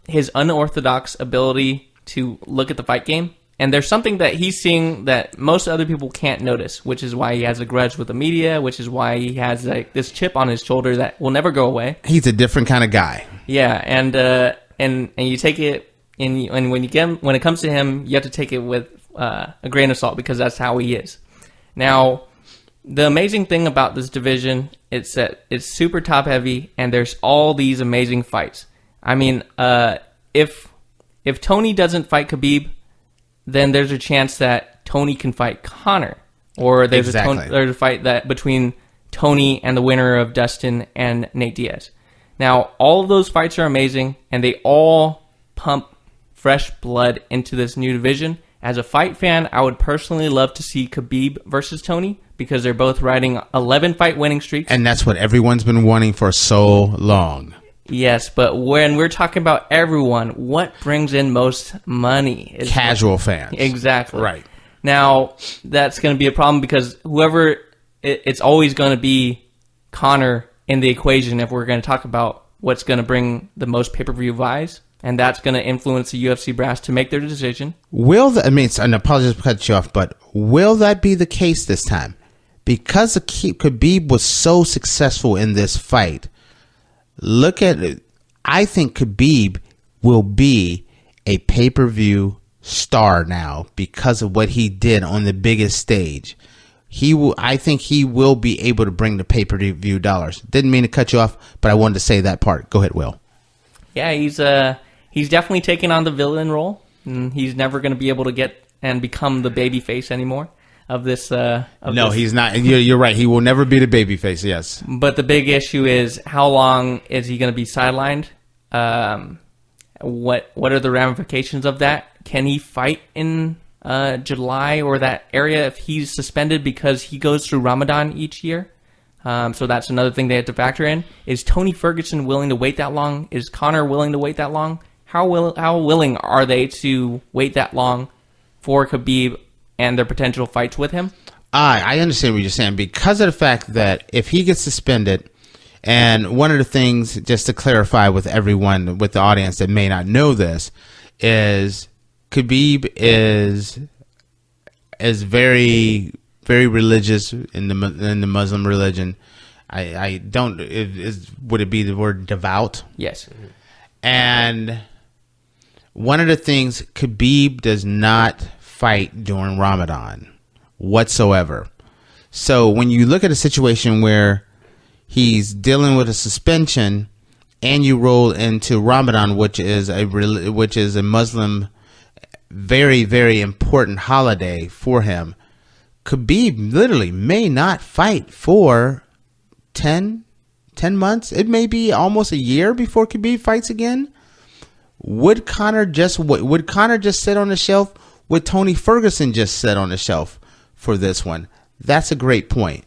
his unorthodox ability to look at the fight game. And there's something that he's seeing that most other people can't notice, which is why he has a grudge with the media, which is why he has like this chip on his shoulder that will never go away. He's a different kind of guy. Yeah, and you take it, and when it comes to him, you have to take it with a grain of salt, because that's how he is. Now, the amazing thing about this division is that it's super top heavy, and there's all these amazing fights. I mean, if if Tony doesn't fight Khabib, then there's a chance that Tony can fight Conor, or there's a fight that between Tony and the winner of Dustin and Nate Diaz. Now, all of those fights are amazing, and they all pump fresh blood into this new division. As a fight fan, I would personally love to see Khabib versus Tony, because they're both riding 11 fight winning streaks. And that's what everyone's been wanting for so long. Yes, but when we're talking about everyone, what brings in most money? Casual fans. Exactly. Right. Now, that's going to be a problem because it's always going to be Conor in the equation if we're going to talk about what's going to bring the most pay-per-view buys, and that's going to influence the UFC brass to make their decision. And apologies for cutting you off, but will that be the case this time? Because Khabib was so successful in this fight, look at it. I think Khabib will be a pay-per-view star now because of what he did on the biggest stage. I think he will be able to bring the pay-per-view dollars. Didn't mean to cut you off, but I wanted to say that part. Go ahead, Will. Yeah, he's definitely taking on the villain role, and he's never going to be able to get and become the baby face anymore of this. He's not. You're right. He will never be the baby face. Yes. But the big issue is, how long is he going to be sidelined? What are the ramifications of that? Can he fight in July or that area if he's suspended because he goes through Ramadan each year? So that's another thing they have to factor in. Is Tony Ferguson willing to wait that long? Is Conor willing to wait that long? How willing are they to wait that long for Khabib and their potential fights with him? I understand what you're saying, because of the fact that if he gets suspended, and one of the things, just to clarify with everyone, with the audience that may not know this, is Khabib is very, very religious in the Muslim religion. I don't. Would it be the word devout? Yes. And one of the things, Khabib does not fight during Ramadan whatsoever. So when you look at a situation where he's dealing with a suspension and you roll into Ramadan, which is a Muslim very, very important holiday for him, Khabib literally may not fight for 10 months. It may be almost a year before Khabib fights again. Would Conor just sit on the shelf? Would Tony Ferguson just sit on the shelf for this one? That's a great point.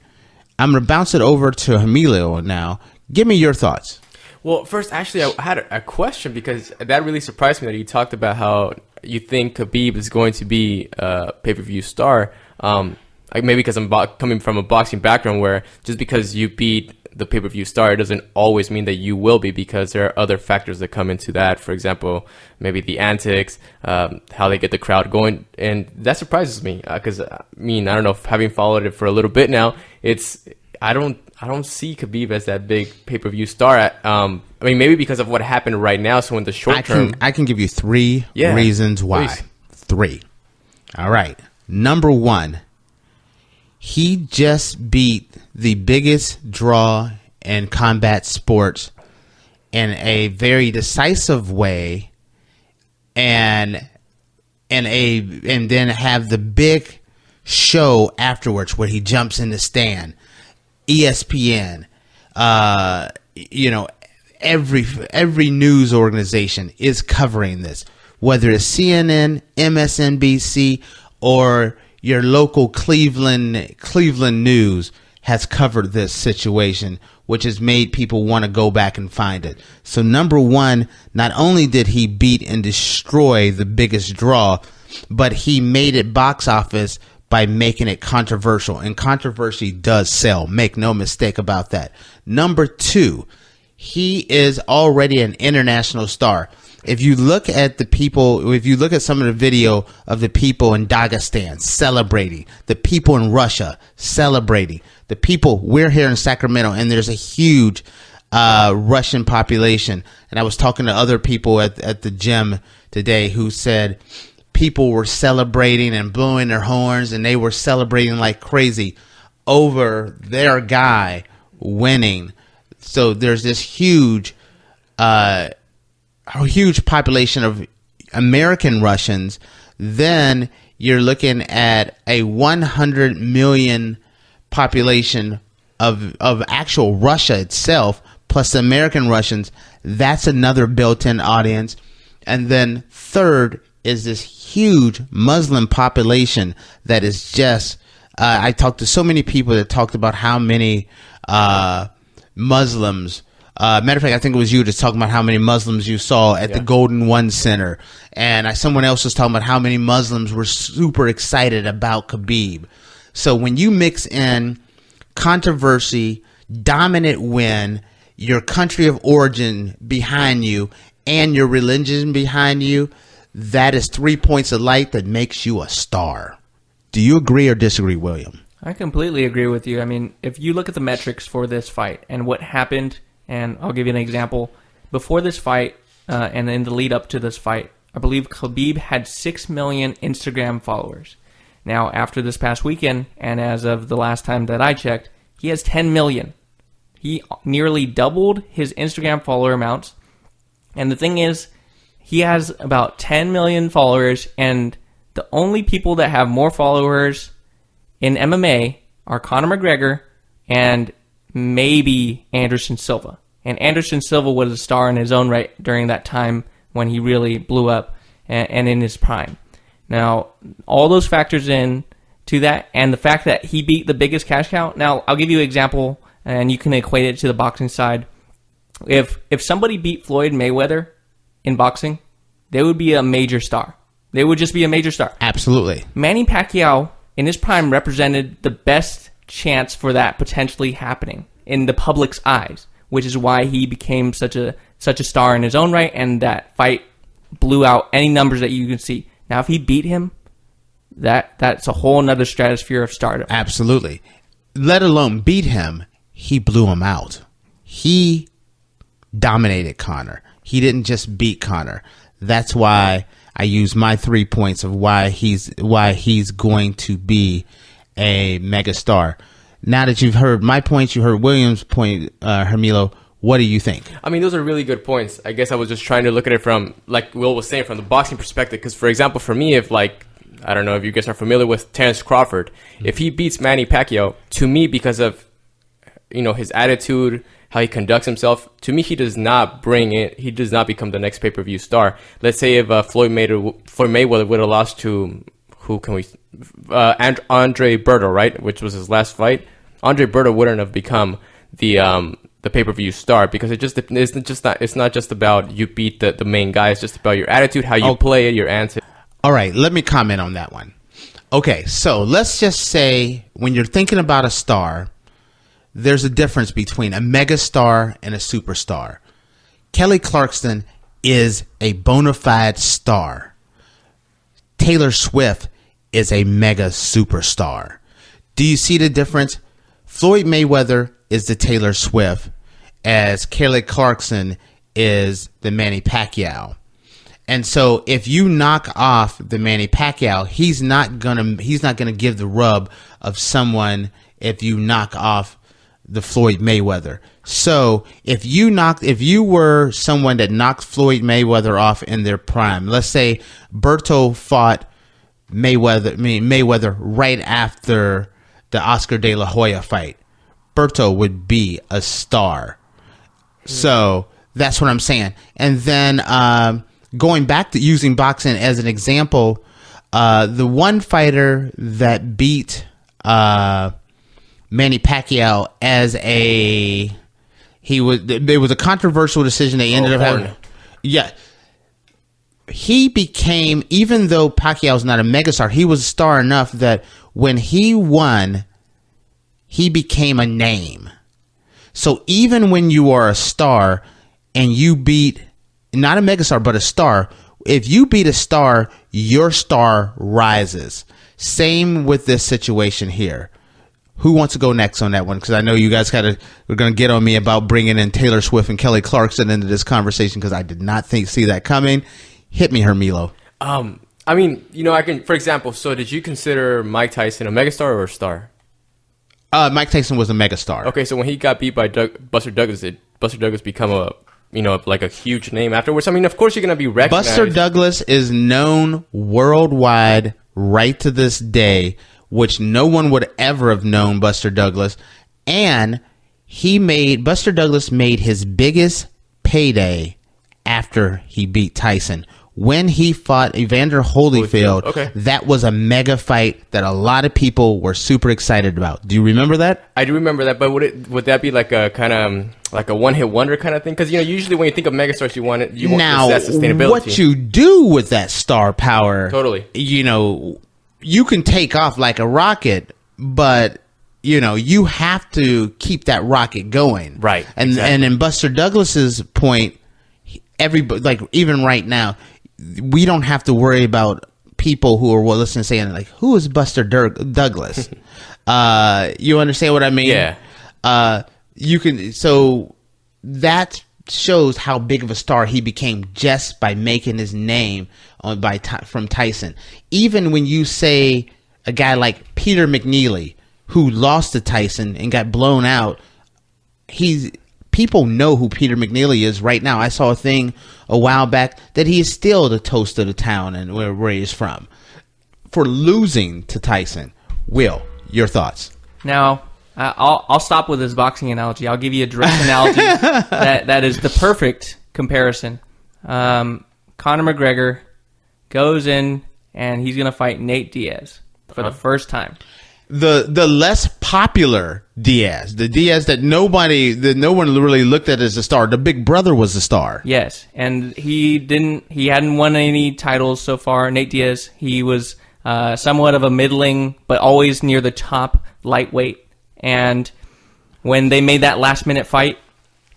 I'm going to bounce it over to Hermilo now. Give me your thoughts. Well, first, actually, I had a question, because that really surprised me that you talked about how you think Khabib is going to be a pay-per-view star. Maybe because I'm coming from a boxing background where just because you beat the pay-per-view star, it doesn't always mean that you will be, because there are other factors that come into that. For example, maybe the antics, how they get the crowd going, and that surprises me, because I don't know, having followed it for a little bit now, I don't see Khabib as that big pay-per-view star. Maybe because of what happened right now. So in the short term, I can give you three reasons why. Please. 3. All right. Number 1. He just beat the biggest draw in combat sports in a very decisive way, and then have the big show afterwards where he jumps in the stand. ESPN, every news organization is covering this, whether it's CNN, MSNBC, or your local Cleveland news has covered this situation, which has made people want to go back and find it. So number 1, not only did he beat and destroy the biggest draw, but he made it box office by making it controversial. And controversy does sell. Make no mistake about that. Number 2, he is already an international star. If you look at some of the video of the people in Dagestan celebrating, the people in Russia celebrating, the people, we're here in Sacramento, and there's a huge Russian population. And I was talking to other people at the gym today who said people were celebrating and blowing their horns, and they were celebrating like crazy over their guy winning. So there's this huge population of American Russians, then you're looking at a 100 million population of actual Russia itself, plus the American Russians. That's another built-in audience. And then third is this huge Muslim population that is just, I talked to so many people that talked about how many Muslims, matter of fact, I think it was you just talking about how many Muslims you saw at the Golden One Center. And someone else was talking about how many Muslims were super excited about Khabib. So when you mix in controversy, dominant win, your country of origin behind you, and your religion behind you, that is 3 points of light that makes you a star. Do you agree or disagree, William? I completely agree with you. I mean, if you look at the metrics for this fight and what happened, and I'll give you an example. Before this fight and in the lead up to this fight, I believe Khabib had 6 million Instagram followers. Now, after this past weekend, and as of the last time that I checked, he has 10 million. He nearly doubled his Instagram follower amounts. And the thing is, he has about 10 million followers, and the only people that have more followers in MMA are Conor McGregor and maybe Anderson Silva. And Anderson Silva was a star in his own right during that time when he really blew up and in his prime. Now, all those factors in to that, and the fact that he beat the biggest cash cow. Now, I'll give you an example, and you can equate it to the boxing side. If somebody beat Floyd Mayweather in boxing, they would be a major star. They would just be a major star. Absolutely. Manny Pacquiao, in his prime, represented the best chance for that potentially happening in the public's eyes, which is why he became such a star in his own right, and that fight blew out any numbers that you can see. Now, if he beat him, that's a whole nother stratosphere of stardom. Absolutely. Let alone beat him, he blew him out. He dominated Conor. He didn't just beat Conor. That's why I use my 3 points of why he's going to be a megastar. Now that you've heard my points, you heard William's point, Hermilo, what do you think? I mean, those are really good points. I guess I was just trying to look at it from, like Will was saying, from the boxing perspective. Because, for example, for me, if, like, I don't know if you guys are familiar with Terrence Crawford, if he beats Manny Pacquiao, to me, because of, you know, his attitude, how he conducts himself, to me, he does not become the next pay-per-view star. Let's say if Floyd Mayweather would have lost to, Andre Berto, right, which was his last fight, Andre Berto wouldn't have become the pay-per-view star, because it's not just about you beat the main guy. It's just about your attitude, how you play it, your answer. All right, let me comment on that one. Okay, so let's just say when you're thinking about a star, there's a difference between a megastar and a superstar. Kelly Clarkson is a bona fide star. Taylor Swift is a mega superstar. Do you see the difference? Floyd Mayweather is the Taylor Swift, as Kelly Clarkson is the Manny Pacquiao. And so if you knock off the Manny Pacquiao, he's not gonna give the rub of someone if you knock off the Floyd Mayweather. So if you were someone that knocked Floyd Mayweather off in their prime, let's say Berto fought Mayweather right after the Oscar De La Hoya fight, Berto would be a star. So that's what I'm saying. And then going back to using boxing as an example, the one fighter that beat Manny Pacquiao it was a controversial decision. They ended up having. Yeah. He became, even though Pacquiao's not a megastar, he was a star enough that when he won, he became a name. So even when you are a star and you beat, not a megastar, but a star, if you beat a star, your star rises. Same with this situation here. Who wants to go next on that one? Because I know you guys are going to get on me about bringing in Taylor Swift and Kelly Clarkson into this conversation, because I did not see that coming. Hit me, Hermilo. I mean, you know, I can, for example, so did you consider Mike Tyson a megastar or a star? Mike Tyson was a megastar. Okay, so when he got beat by Buster Douglas, did Buster Douglas become like a huge name afterwards. I mean, of course you're going to be recognized. Buster Douglas is known worldwide right to this day, which no one would ever have known Buster Douglas. And Buster Douglas made his biggest payday after he beat Tyson. When he fought Evander Holyfield, okay. That was a mega fight that a lot of people were super excited about. Do you remember that? I do remember that, but would that be like a kind of like a one-hit wonder kind of thing? Because usually when you think of megastars, you want that sustainability. What you do with that star power, totally. You can take off like a rocket, but you have to keep that rocket going, right? And exactly. And in Buster Douglas's point, everybody, like even right now, we don't have to worry about people who are listening saying like, who is Buster Douglas? You understand what I mean? Yeah. So that shows how big of a star he became just by making his name from Tyson. Even when you say a guy like Peter McNeely, who lost to Tyson and got blown out, people know who Peter McNeely is right now. I saw a thing a while back that he is still the toast of the town and where he's from for losing to Tyson. Will, your thoughts? Now, I'll stop with this boxing analogy. I'll give you a direct analogy that is the perfect comparison. Conor McGregor goes in and he's going to fight Nate Diaz for the first time. The less popular Diaz, the Diaz that no one really looked at as a star. The big brother was the star. Yes, and he hadn't won any titles so far. Nate Diaz, he was somewhat of a middling, but always near the top lightweight. And when they made that last minute fight,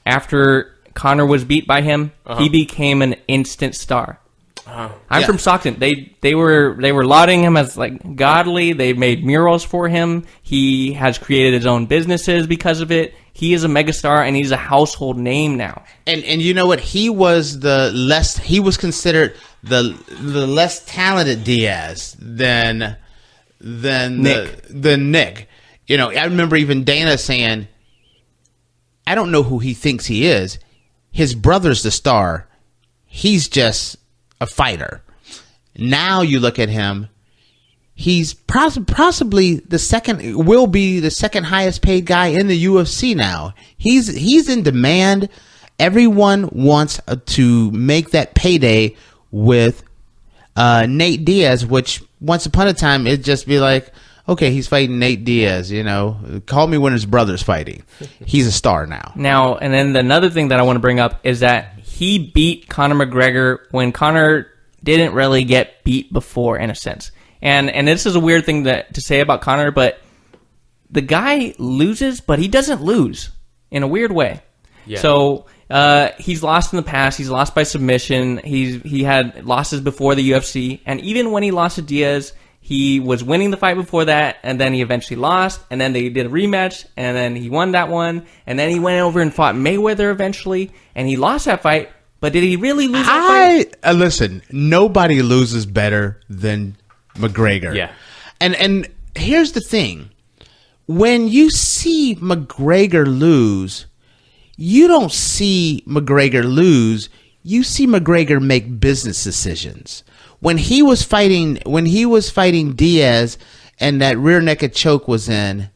after Conor was beat by him, he became an instant star. I'm from Stockton. They were lauding him as like godly. They made murals for him. He has created his own businesses because of it. He is a megastar and he's a household name now. And you know what? He was considered the less talented Diaz than Nick. I remember even Dana saying, I don't know who he thinks he is. His brother's the star. He's just a fighter. Now you look at him, he's possibly will be the second highest paid guy in the UFC now. He's in demand. Everyone wants to make that payday with Nate Diaz, which once upon a time it'd just be like, okay, he's fighting Nate Diaz, call me when his brother's fighting. He's a star now. Now, and then another thing that I want to bring up is that he beat Conor McGregor when Conor didn't really get beat before, in a sense. And this is a weird thing to say about Conor, but the guy loses, but he doesn't lose in a weird way. Yeah. So he's lost in the past. He's lost by submission. He had losses before the UFC. And even when he lost to Diaz, he was winning the fight before that, and then he eventually lost, and then they did a rematch, and then he won that one, and then he went over and fought Mayweather eventually, and he lost that fight, but did he really lose that fight? Listen, nobody loses better than McGregor. Yeah. And here's the thing. When you see McGregor lose, you don't see McGregor lose, you see McGregor make business decisions. When he was fighting Diaz and that rear naked choke was in,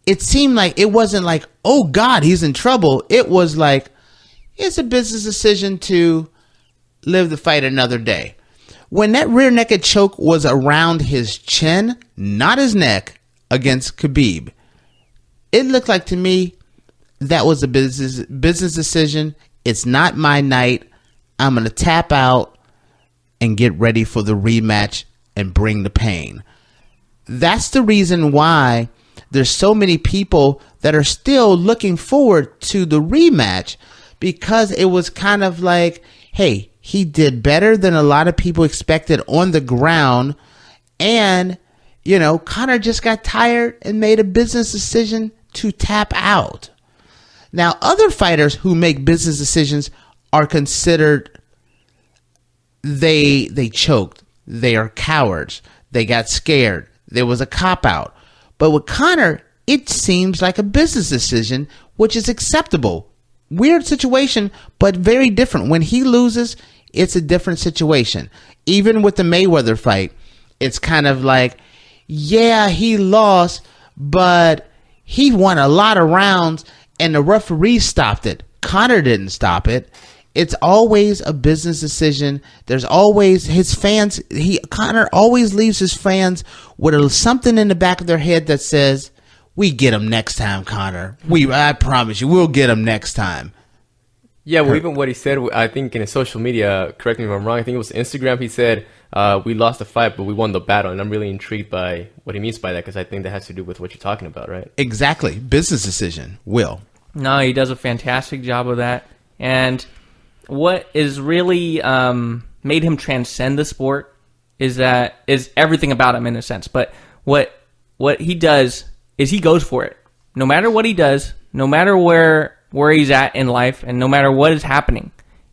it seemed like it wasn't like, oh God, he's in trouble. It was like, it's a business decision to live the fight another day. When that rear naked choke was around his chin, not his neck, against Khabib, it looked like to me that was a business decision. It's not my night. I'm going to tap out and get ready for the rematch and bring the pain. That's the reason why there's so many people that are still looking forward to the rematch, because it was kind of like, hey, he did better than a lot of people expected on the ground, and Conor just got tired and made a business decision to tap out. Now, other fighters who make business decisions are considered they choked. They are cowards. They got scared. There was a cop-out. But with Conor, it seems like a business decision, which is acceptable. weird situation, but very different. When he loses, it's a different situation. Even with the Mayweather fight, it's kind of like, yeah, he lost, but he won a lot of rounds and the referee stopped it. Conor didn't stop it. It's always a business decision. There's always his fans. Conor always leaves his fans with something in the back of their head that says, "We get him next time, Conor. I promise you, we'll get him next time." Yeah, well, even what he said, I think in his social media, correct me if I'm wrong, I think it was Instagram, he said, we lost the fight, but we won the battle. And I'm really intrigued by what he means by that, because I think that has to do with what you're talking about, right? Exactly. Business decision. Will. No, he does a fantastic job of that. And what is really made him transcend the sport is everything about him in a sense. But what he does is he goes for it. No matter what he does, no matter where he's at in life, and no matter what is happening,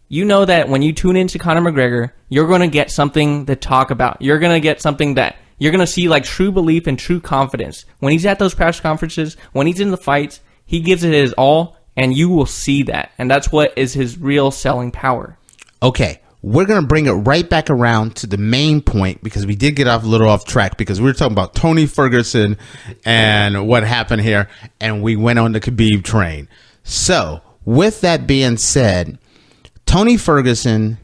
you know that when you tune into Conor McGregor, you're going to get something to talk about. You're going to get something that you're going to see like true belief and true confidence. When he's at those press conferences, when he's in the fights, he gives it his all, and you will see that. And that's what is his real selling power. Okay. We're going to bring it right back around to the main point, because we did get a little off track, because we were talking about Tony Ferguson and what happened here, and we went on the Khabib train. So, with that being said, Tony Ferguson,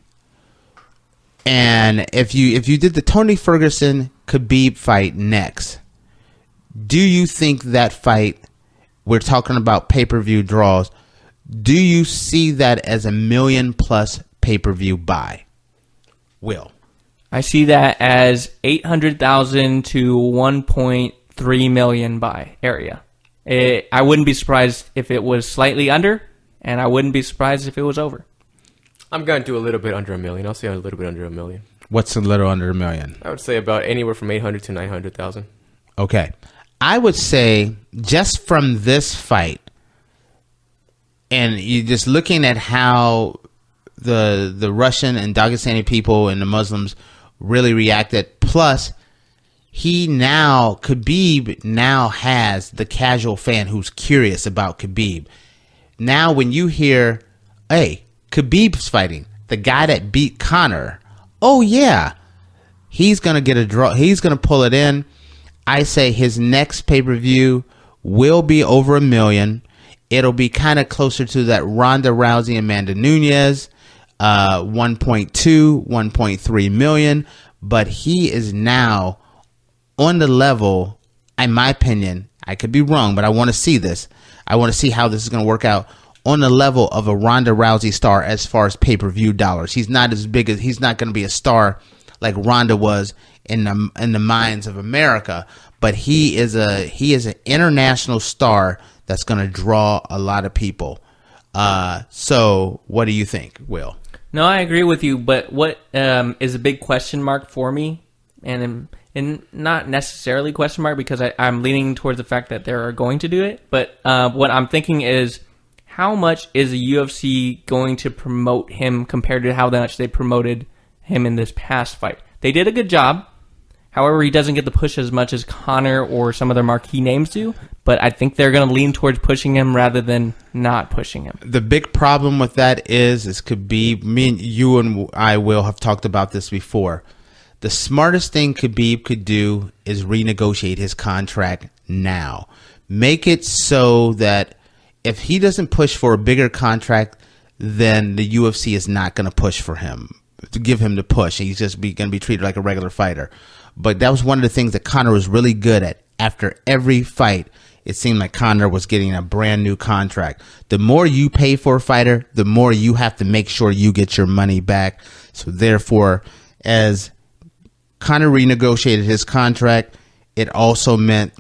and if you did the Tony Ferguson Khabib fight next, do you think that fight, we're talking about pay-per-view draws, do you see that as $1 million+ pay-per-view buy? Will. I see that as 800,000 to 1.3 million buy area. I wouldn't be surprised if it was slightly under, and I wouldn't be surprised if it was over. I'm going to do a little bit under $1 million. I'll say a little bit under $1 million. What's a little under $1 million? I would say about anywhere from 800 to 900,000. Okay. I would say just from this fight, and you just looking at how the Russian and Dagestani people and the Muslims really reacted, plus Khabib now has the casual fan who's curious about Khabib. Now when you hear, hey, Khabib's fighting the guy that beat Conor, oh yeah, he's going to get a draw, he's going to pull it in. I say his next pay-per-view will be over $1 million. It'll be kind of closer to that Ronda Rousey and Amanda Nunes, 1.2, 1.3 million. But he is now on the level, in my opinion, I could be wrong, but I want to see this. I want to see how this is going to work out, on the level of a Ronda Rousey star as far as pay-per-view dollars. He's not as big as, he's not going to be a star like Ronda was in the minds of America, but he is an international star that's going to draw a lot of people. So what do you think, Will? No, I agree with you, but what is a big question mark for me, and not necessarily question mark because I'm leaning towards the fact that they're going to do it, but what I'm thinking is, how much is the UFC going to promote him compared to how much they promoted him in this past fight? They did a good job. However, he doesn't get the push as much as Conor or some other marquee names do, but I think they're going to lean towards pushing him rather than not pushing him. The big problem with that is Khabib, you and I, Will, have talked about this before. The smartest thing Khabib could do is renegotiate his contract now. Make it so that if he doesn't push for a bigger contract, then the UFC is not going to push for him, to give him the push. He's just going to be treated like a regular fighter. But that was one of the things that Conor was really good at. After every fight, it seemed like Conor was getting a brand new contract. The more you pay for a fighter, the more you have to make sure you get your money back. So therefore, as Conor renegotiated his contract, it also meant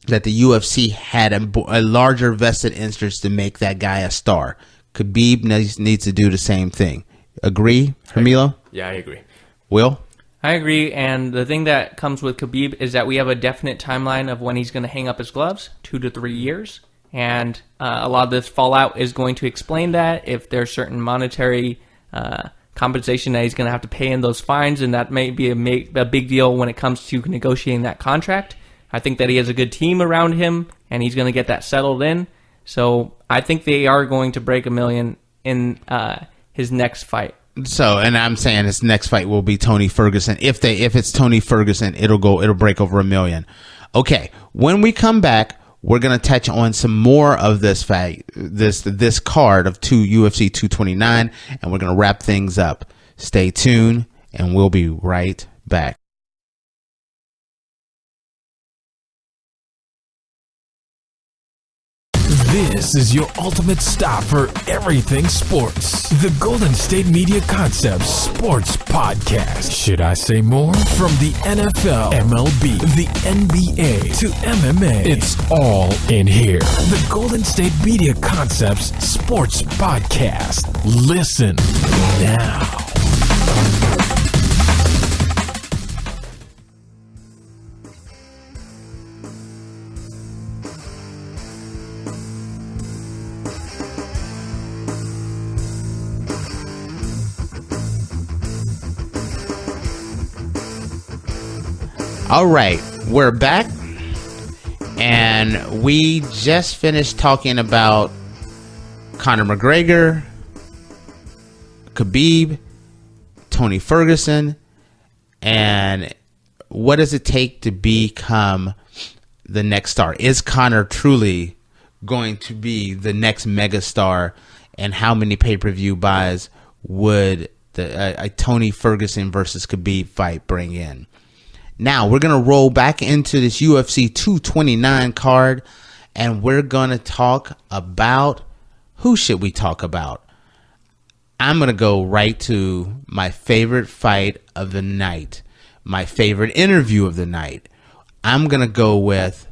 that the UFC had a larger vested interest to make that guy a star. Khabib needs to do the same thing. Agree, Hermilo? Yeah, I agree. Will? I agree, and the thing that comes with Khabib is that we have a definite timeline of when he's going to hang up his gloves, 2 to 3 years, and a lot of this fallout is going to explain that, if there's certain monetary compensation that he's going to have to pay in those fines, and that may be a big deal when it comes to negotiating that contract. I think that he has a good team around him, and he's going to get that settled in. So I think they are going to break $1 million in his next fight. So, and I'm saying his next fight will be Tony Ferguson. If it's Tony Ferguson, it'll break over $1 million. Okay, when we come back, we're gonna touch on some more of this fight, this card of UFC 229, and we're gonna wrap things up. Stay tuned, and we'll be right back. This is your ultimate stop for everything sports. The Golden State Media Concepts Sports Podcast. Should I say more? From the NFL, MLB, the NBA to MMA, it's all in here. The Golden State Media Concepts Sports Podcast. Listen now. All right, we're back, and we just finished talking about Conor McGregor, Khabib, Tony Ferguson, and what does it take to become the next star? Is Conor truly going to be the next megastar, and how many pay-per-view buys would a Tony Ferguson versus Khabib fight bring in? Now, we're going to roll back into this UFC 229 card, and we're going to talk about, who should we talk about? I'm going to go right to my favorite fight of the night, my favorite interview of the night. I'm going to go with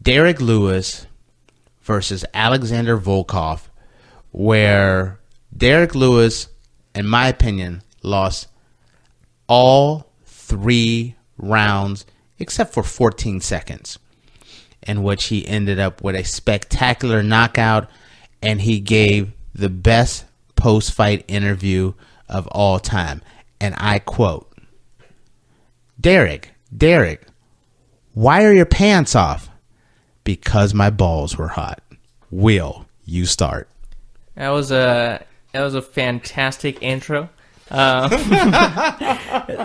Derrick Lewis versus Alexander Volkov, where Derrick Lewis, in my opinion, lost all 3 rounds except for 14 seconds, in which he ended up with a spectacular knockout, and he gave the best post-fight interview of all time. And I quote, Derrick, why are your pants off? Because my balls were hot. Will, you start. That was a fantastic intro.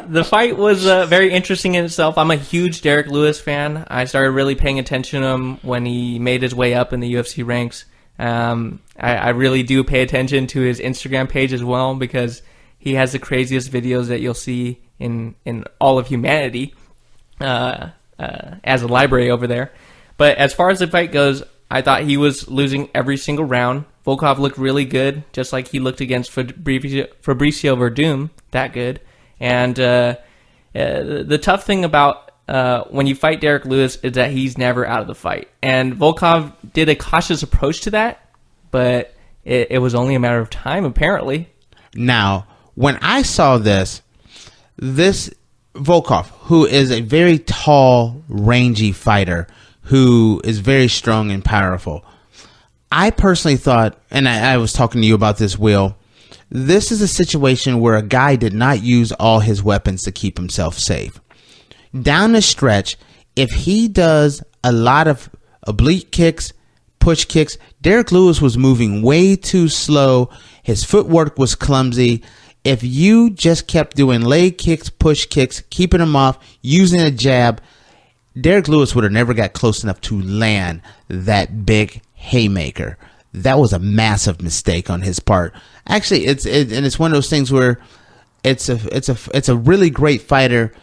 The fight was very interesting in itself. I'm a huge Derrick Lewis fan. I started really paying attention to him when he made his way up in the UFC ranks. I really do pay attention to his Instagram page as well, because he has the craziest videos that you'll see in all of humanity as a library over there. But as far as the fight goes, I thought he was losing every single round. Volkov looked really good, just like he looked against Fabricio Verdum, that good. And the tough thing about when you fight Derrick Lewis is that he's never out of the fight. And Volkov did a cautious approach to that, but it was only a matter of time, apparently. Now, when I saw this Volkov, who is a very tall, rangy fighter, who is very strong and powerful, I personally thought, and I was talking to you about this, Will, this is a situation where a guy did not use all his weapons to keep himself safe. Down the stretch, if he does a lot of oblique kicks, push kicks, Derrick Lewis was moving way too slow. His footwork was clumsy. If you just kept doing leg kicks, push kicks, keeping him off, using a jab, Derrick Lewis would have never got close enough to land that big haymaker. That was a massive mistake on his part. Actually, it's one of those things where it's a really great fighter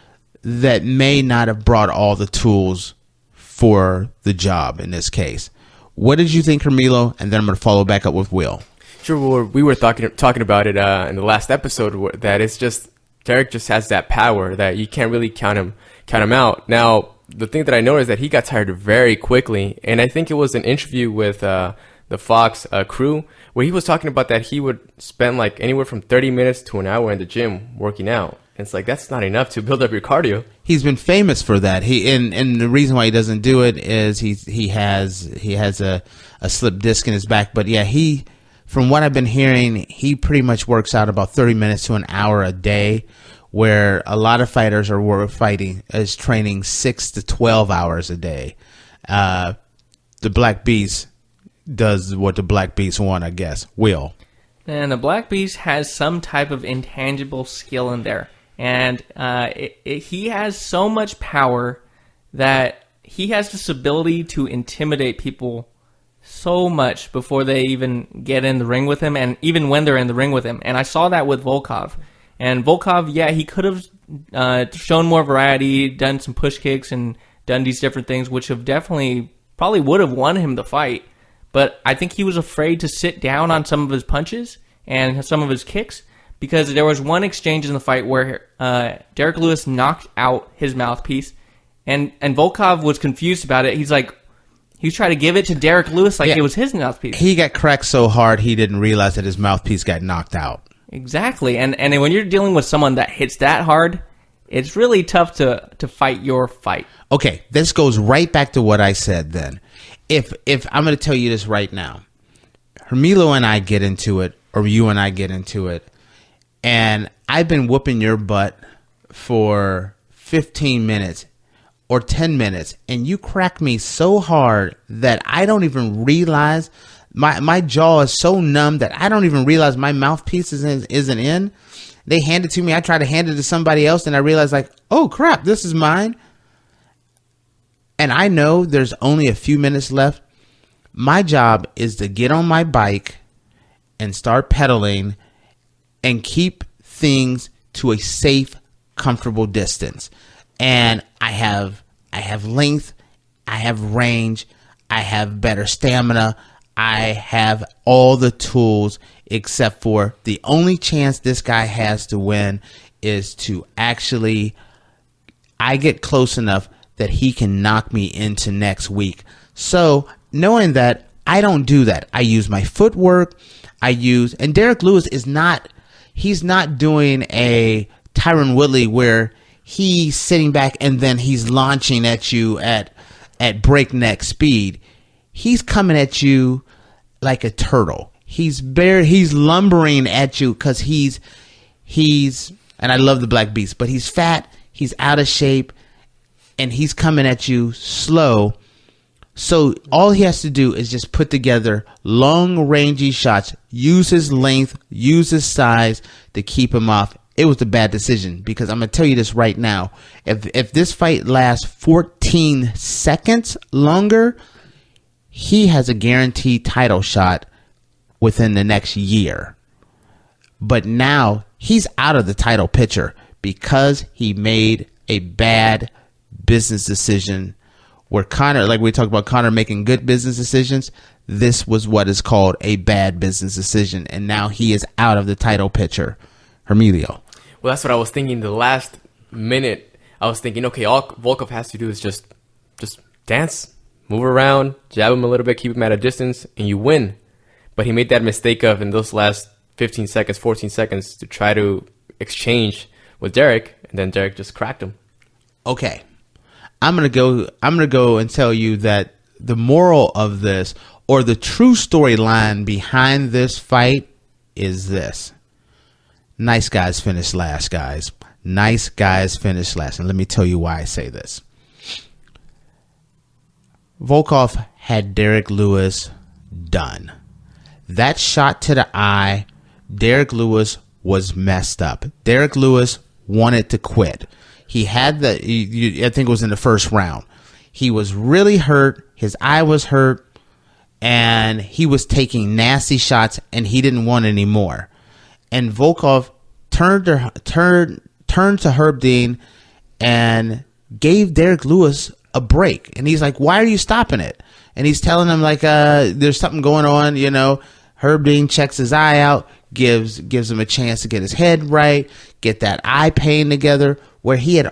that may not have brought all the tools for the job in this case. What did you think, Hermilo? And then I'm going to follow back up with Will. Sure, we were talking about it in the last episode, that it's just Derrick just has that power that you can't really count him out. Now, the thing that I noticed is that he got tired very quickly, and I think it was an interview with the Fox crew where he was talking about that he would spend like anywhere from 30 minutes to an hour in the gym working out. And it's like, that's not enough to build up your cardio. He's been famous for that. And the reason why he doesn't do it is he has a slip disc in his back. But yeah, from what I've been hearing, he pretty much works out about 30 minutes to an hour a day, where a lot of fighters is training 6 to 12 hours a day. The Black Beast does what the Black Beast want, I guess. Will. And the Black Beast has some type of intangible skill in there. And he has so much power that he has this ability to intimidate people so much before they even get in the ring with him, and even when they're in the ring with him. And I saw that with Volkov. And Volkov, yeah, he could have shown more variety, done some push kicks, and done these different things, which have definitely probably would have won him the fight. But I think he was afraid to sit down on some of his punches and some of his kicks, because there was one exchange in the fight where Derrick Lewis knocked out his mouthpiece, and Volkov was confused about it. He's like, he was trying to give it to Derrick Lewis like it was his mouthpiece. He got cracked so hard he didn't realize that his mouthpiece got knocked out. Exactly, and when you're dealing with someone that hits that hard, it's really tough to fight your fight. Okay, this goes right back to what I said then. If I'm going to tell you this right now, Hermilo and I get into it, or you and I get into it, and I've been whooping your butt for 15 minutes or 10 minutes, and you crack me so hard that I don't even realize, my jaw is so numb that I don't even realize my mouthpiece isn't in. They hand it to me, I try to hand it to somebody else, and I realize, like, oh crap, this is mine. And I know there's only a few minutes left. My job is to get on my bike and start pedaling and keep things to a safe, comfortable distance. And I have length, I have range, I have better stamina, I have all the tools, except for the only chance this guy has to win is to actually, I get close enough that he can knock me into next week. So knowing that, I don't do that. I use my footwork. And Derrick Lewis he's not doing a Tyron Woodley where he's sitting back and then he's launching at you at breakneck speed. He's coming at you like a turtle. He's lumbering at you because he's, and I love the Black Beast, but he's fat, he's out of shape, and he's coming at you slow. So all he has to do is just put together long rangy shots, use his length, use his size to keep him off. It was a bad decision, because I'm going to tell you this right now. If this fight lasts 14 seconds longer, he has a guaranteed title shot within the next year. But now he's out of the title picture because he made a bad business decision, where Conor, like we talked about Conor making good business decisions, this was what is called a bad business decision, and now he is out of the title picture. Hermilo. Well, that's what I was thinking. The last minute, I was thinking, okay, all Volkov has to do is just dance, move around, jab him a little bit, keep him at a distance, and you win. But he made that mistake of, in those last 15 seconds, 14 seconds, to try to exchange with Derrick, and then Derrick just cracked him. Okay. I'm gonna go and tell you that the moral of this, or the true storyline behind this fight, is this: nice guys finish last, guys. Nice guys finish last, and let me tell you why I say this. Volkov had Derrick Lewis done. That shot to the eye, Derrick Lewis was messed up. Derrick Lewis wanted to quit. He had I think it was in the first round. He was really hurt. His eye was hurt, and he was taking nasty shots, and he didn't want any more. And Volkov turned to Herb Dean and gave Derrick Lewis a break. And he's like, "Why are you stopping it?" And he's telling him, like, there's something going on, you know. Herb Dean checks his eye out, gives him a chance to get his head right, get that eye pain together, where he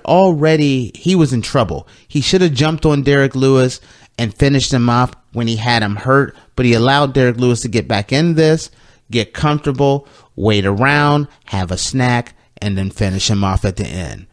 was in trouble. He should have jumped on Derrick Lewis and finished him off when he had him hurt, but he allowed Derrick Lewis to get back in this, get comfortable, wait around, have a snack, and then finish him off at the end.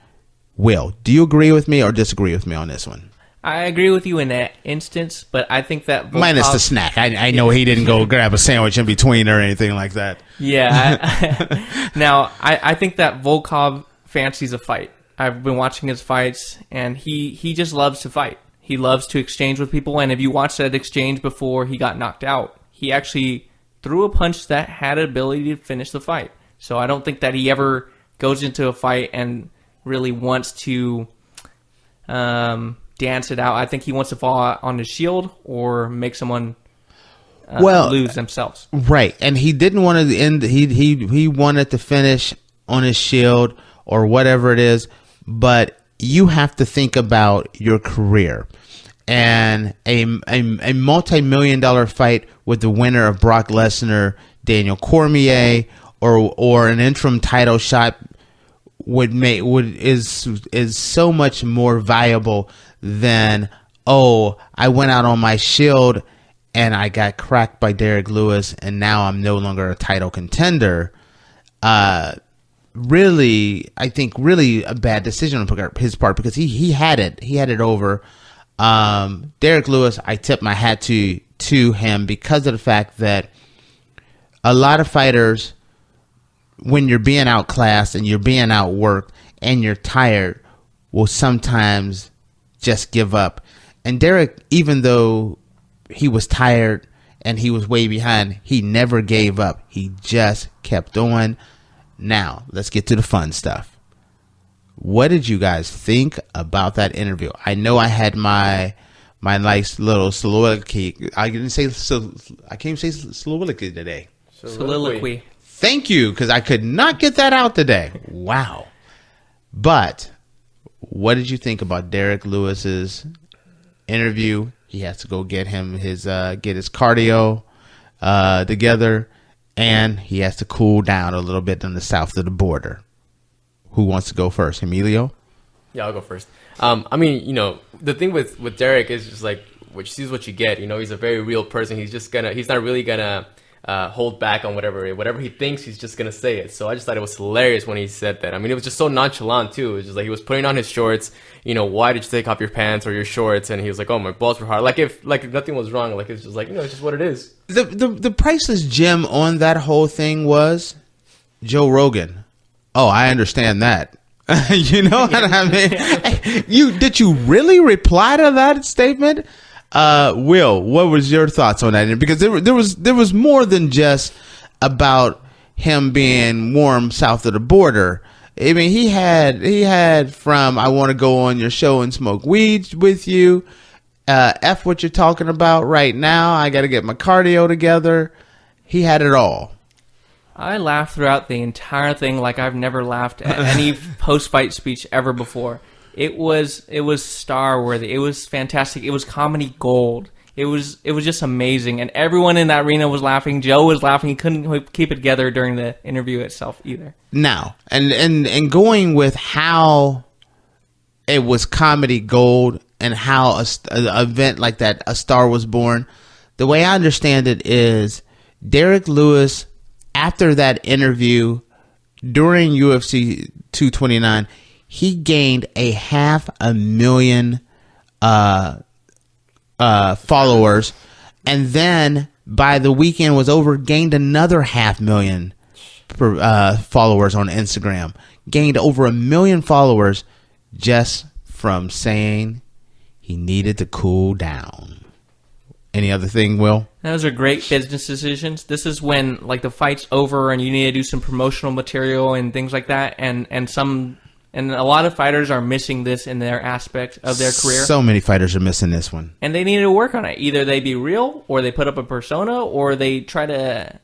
Will, do you agree with me or disagree with me on this one? I agree with you in that instance, but I think that Volkov, minus the snack. I know he didn't go grab a sandwich in between or anything like that. Yeah. Now, I think that Volkov fancies a fight. I've been watching his fights, and he just loves to fight. He loves to exchange with people, and if you watch that exchange before he got knocked out, he actually threw a punch that had an ability to finish the fight. So I don't think that he ever goes into a fight and really wants to dance it out. I think he wants to fall on his shield or make someone lose themselves. Right, and he didn't want to end. He wanted to finish on his shield or whatever it is. But you have to think about your career, and a multi-million-dollar fight with the winner of Brock Lesnar, Daniel Cormier, or an interim title shot is so much more viable than, oh, I went out on my shield and I got cracked by Derrick Lewis and now I'm no longer a title contender. Really, I think really a bad decision on his part, because he had it over. Derrick Lewis, I tip my hat to him because of the fact that a lot of fighters, when you're being outclassed and you're being outworked and you're tired, will sometimes just give up. And Derrick, even though he was tired and he was way behind, he never gave up. He just kept on. Now, let's get to the fun stuff. What did you guys think about that interview? I know I had my nice little soliloquy. I can't say soliloquy today. Soliloquy. Thank you, because I could not get that out today. Wow. But what did you think about Derrick Lewis's interview? He has to go get his cardio together, and he has to cool down a little bit on the south of the border. Who wants to go first? Hermilo? Yeah, I'll go first. I mean, the thing with Derrick is just like, what you see is what you get. He's a very real person. He's not really gonna hold back on whatever he thinks. He's just gonna say it. So I just thought it was hilarious when he said that. I mean, it was just so nonchalant too. It was just like he was putting on his shorts. Why did you take off your pants or your shorts? And he was like, oh, my balls were hard. Like if nothing was wrong. Like it's just like, it's just what it is. The priceless gem on that whole thing was Joe Rogan. Oh, I understand that. You know what I mean? Did you really reply to that statement? Will, what was your thoughts on that? Because there was more than just about him being warm south of the border. I mean, he had from, I want to go on your show and smoke weed with you. F what you're talking about right now. I got to get my cardio together. He had it all. I laughed throughout the entire thing like I've never laughed at any post-fight speech ever before. It was star-worthy. It was fantastic. It was comedy gold. It was just amazing. And everyone in that arena was laughing. Joe was laughing. He couldn't keep it together during the interview itself either. Now, and going with how it was comedy gold and how an event like that, a star was born, the way I understand it is Derrick Lewis, after that interview during UFC 229, he gained 500,000 followers, and then by the weekend was over, gained another 500,000 followers on Instagram. Gained over 1 million followers just from saying he needed to cool down. Any other thing, Will? Those are great business decisions. This is when the fight's over and you need to do some promotional material and things like that, and a lot of fighters are missing this in their aspect of their career. So many fighters are missing this one. And they need to work on it. Either they be real, or they put up a persona, or they try to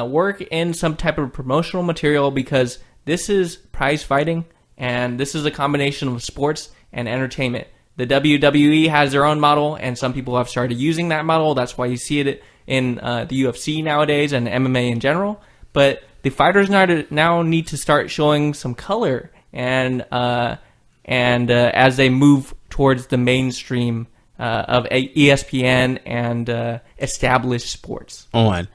work in some type of promotional material, because this is prize fighting, and this is a combination of sports and entertainment. The WWE has their own model, and some people have started using that model. That's why you see it in the UFC nowadays and MMA in general. But the fighters now need to start showing some color, and as they move towards the mainstream of ESPN and established sports. On.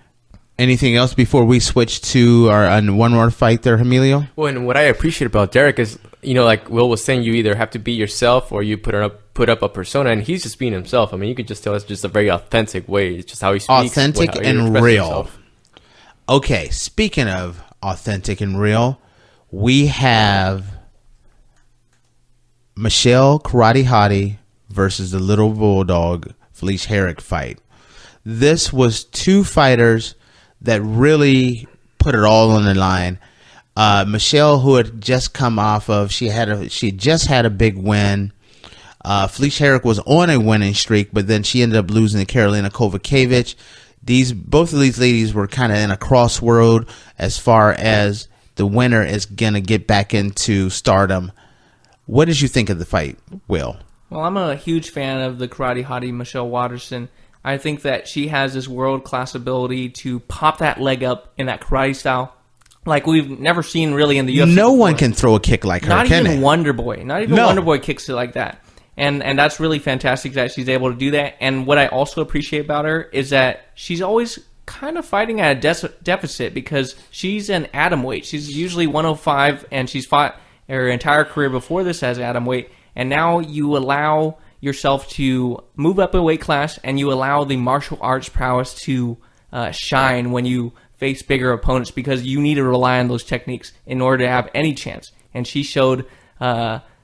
Anything else before we switch to our one more fight there, Hermilo? Well, and what I appreciate about Derrick is, like Will was saying, you either have to be yourself or you put up a persona, and he's just being himself. I mean, you could just tell it's just a very authentic way. It's just how he speaks. Authentic and real. Himself. Okay, speaking of authentic and real, we have Michelle Karate Hottie versus the Little Bulldog Felice Herrig fight. This was two fighters that really put it all on the line. Michelle, who had just come off of, she just had a big win. Felice Herrig was on a winning streak, but then she ended up losing to Karolina Kowalkiewicz. Both of these ladies were kind of in a crossroad as far as the winner is going to get back into stardom. What did you think of the fight, Will? Well, I'm a huge fan of the karate hottie Michelle Waterson. I think that she has this world-class ability to pop that leg up in that karate style like we've never seen really in the UFC. No one can throw a kick like her, Not can even they? Wonder Boy. Not even Wonder Boy kicks it like that. And that's really fantastic that she's able to do that. And what I also appreciate about her is that she's always kind of fighting at a deficit because she's an atomweight. She's usually 105, and she's fought her entire career before this as atomweight. And now you allow yourself to move up a weight class, and you allow the martial arts prowess to shine when you face bigger opponents because you need to rely on those techniques in order to have any chance. And she showed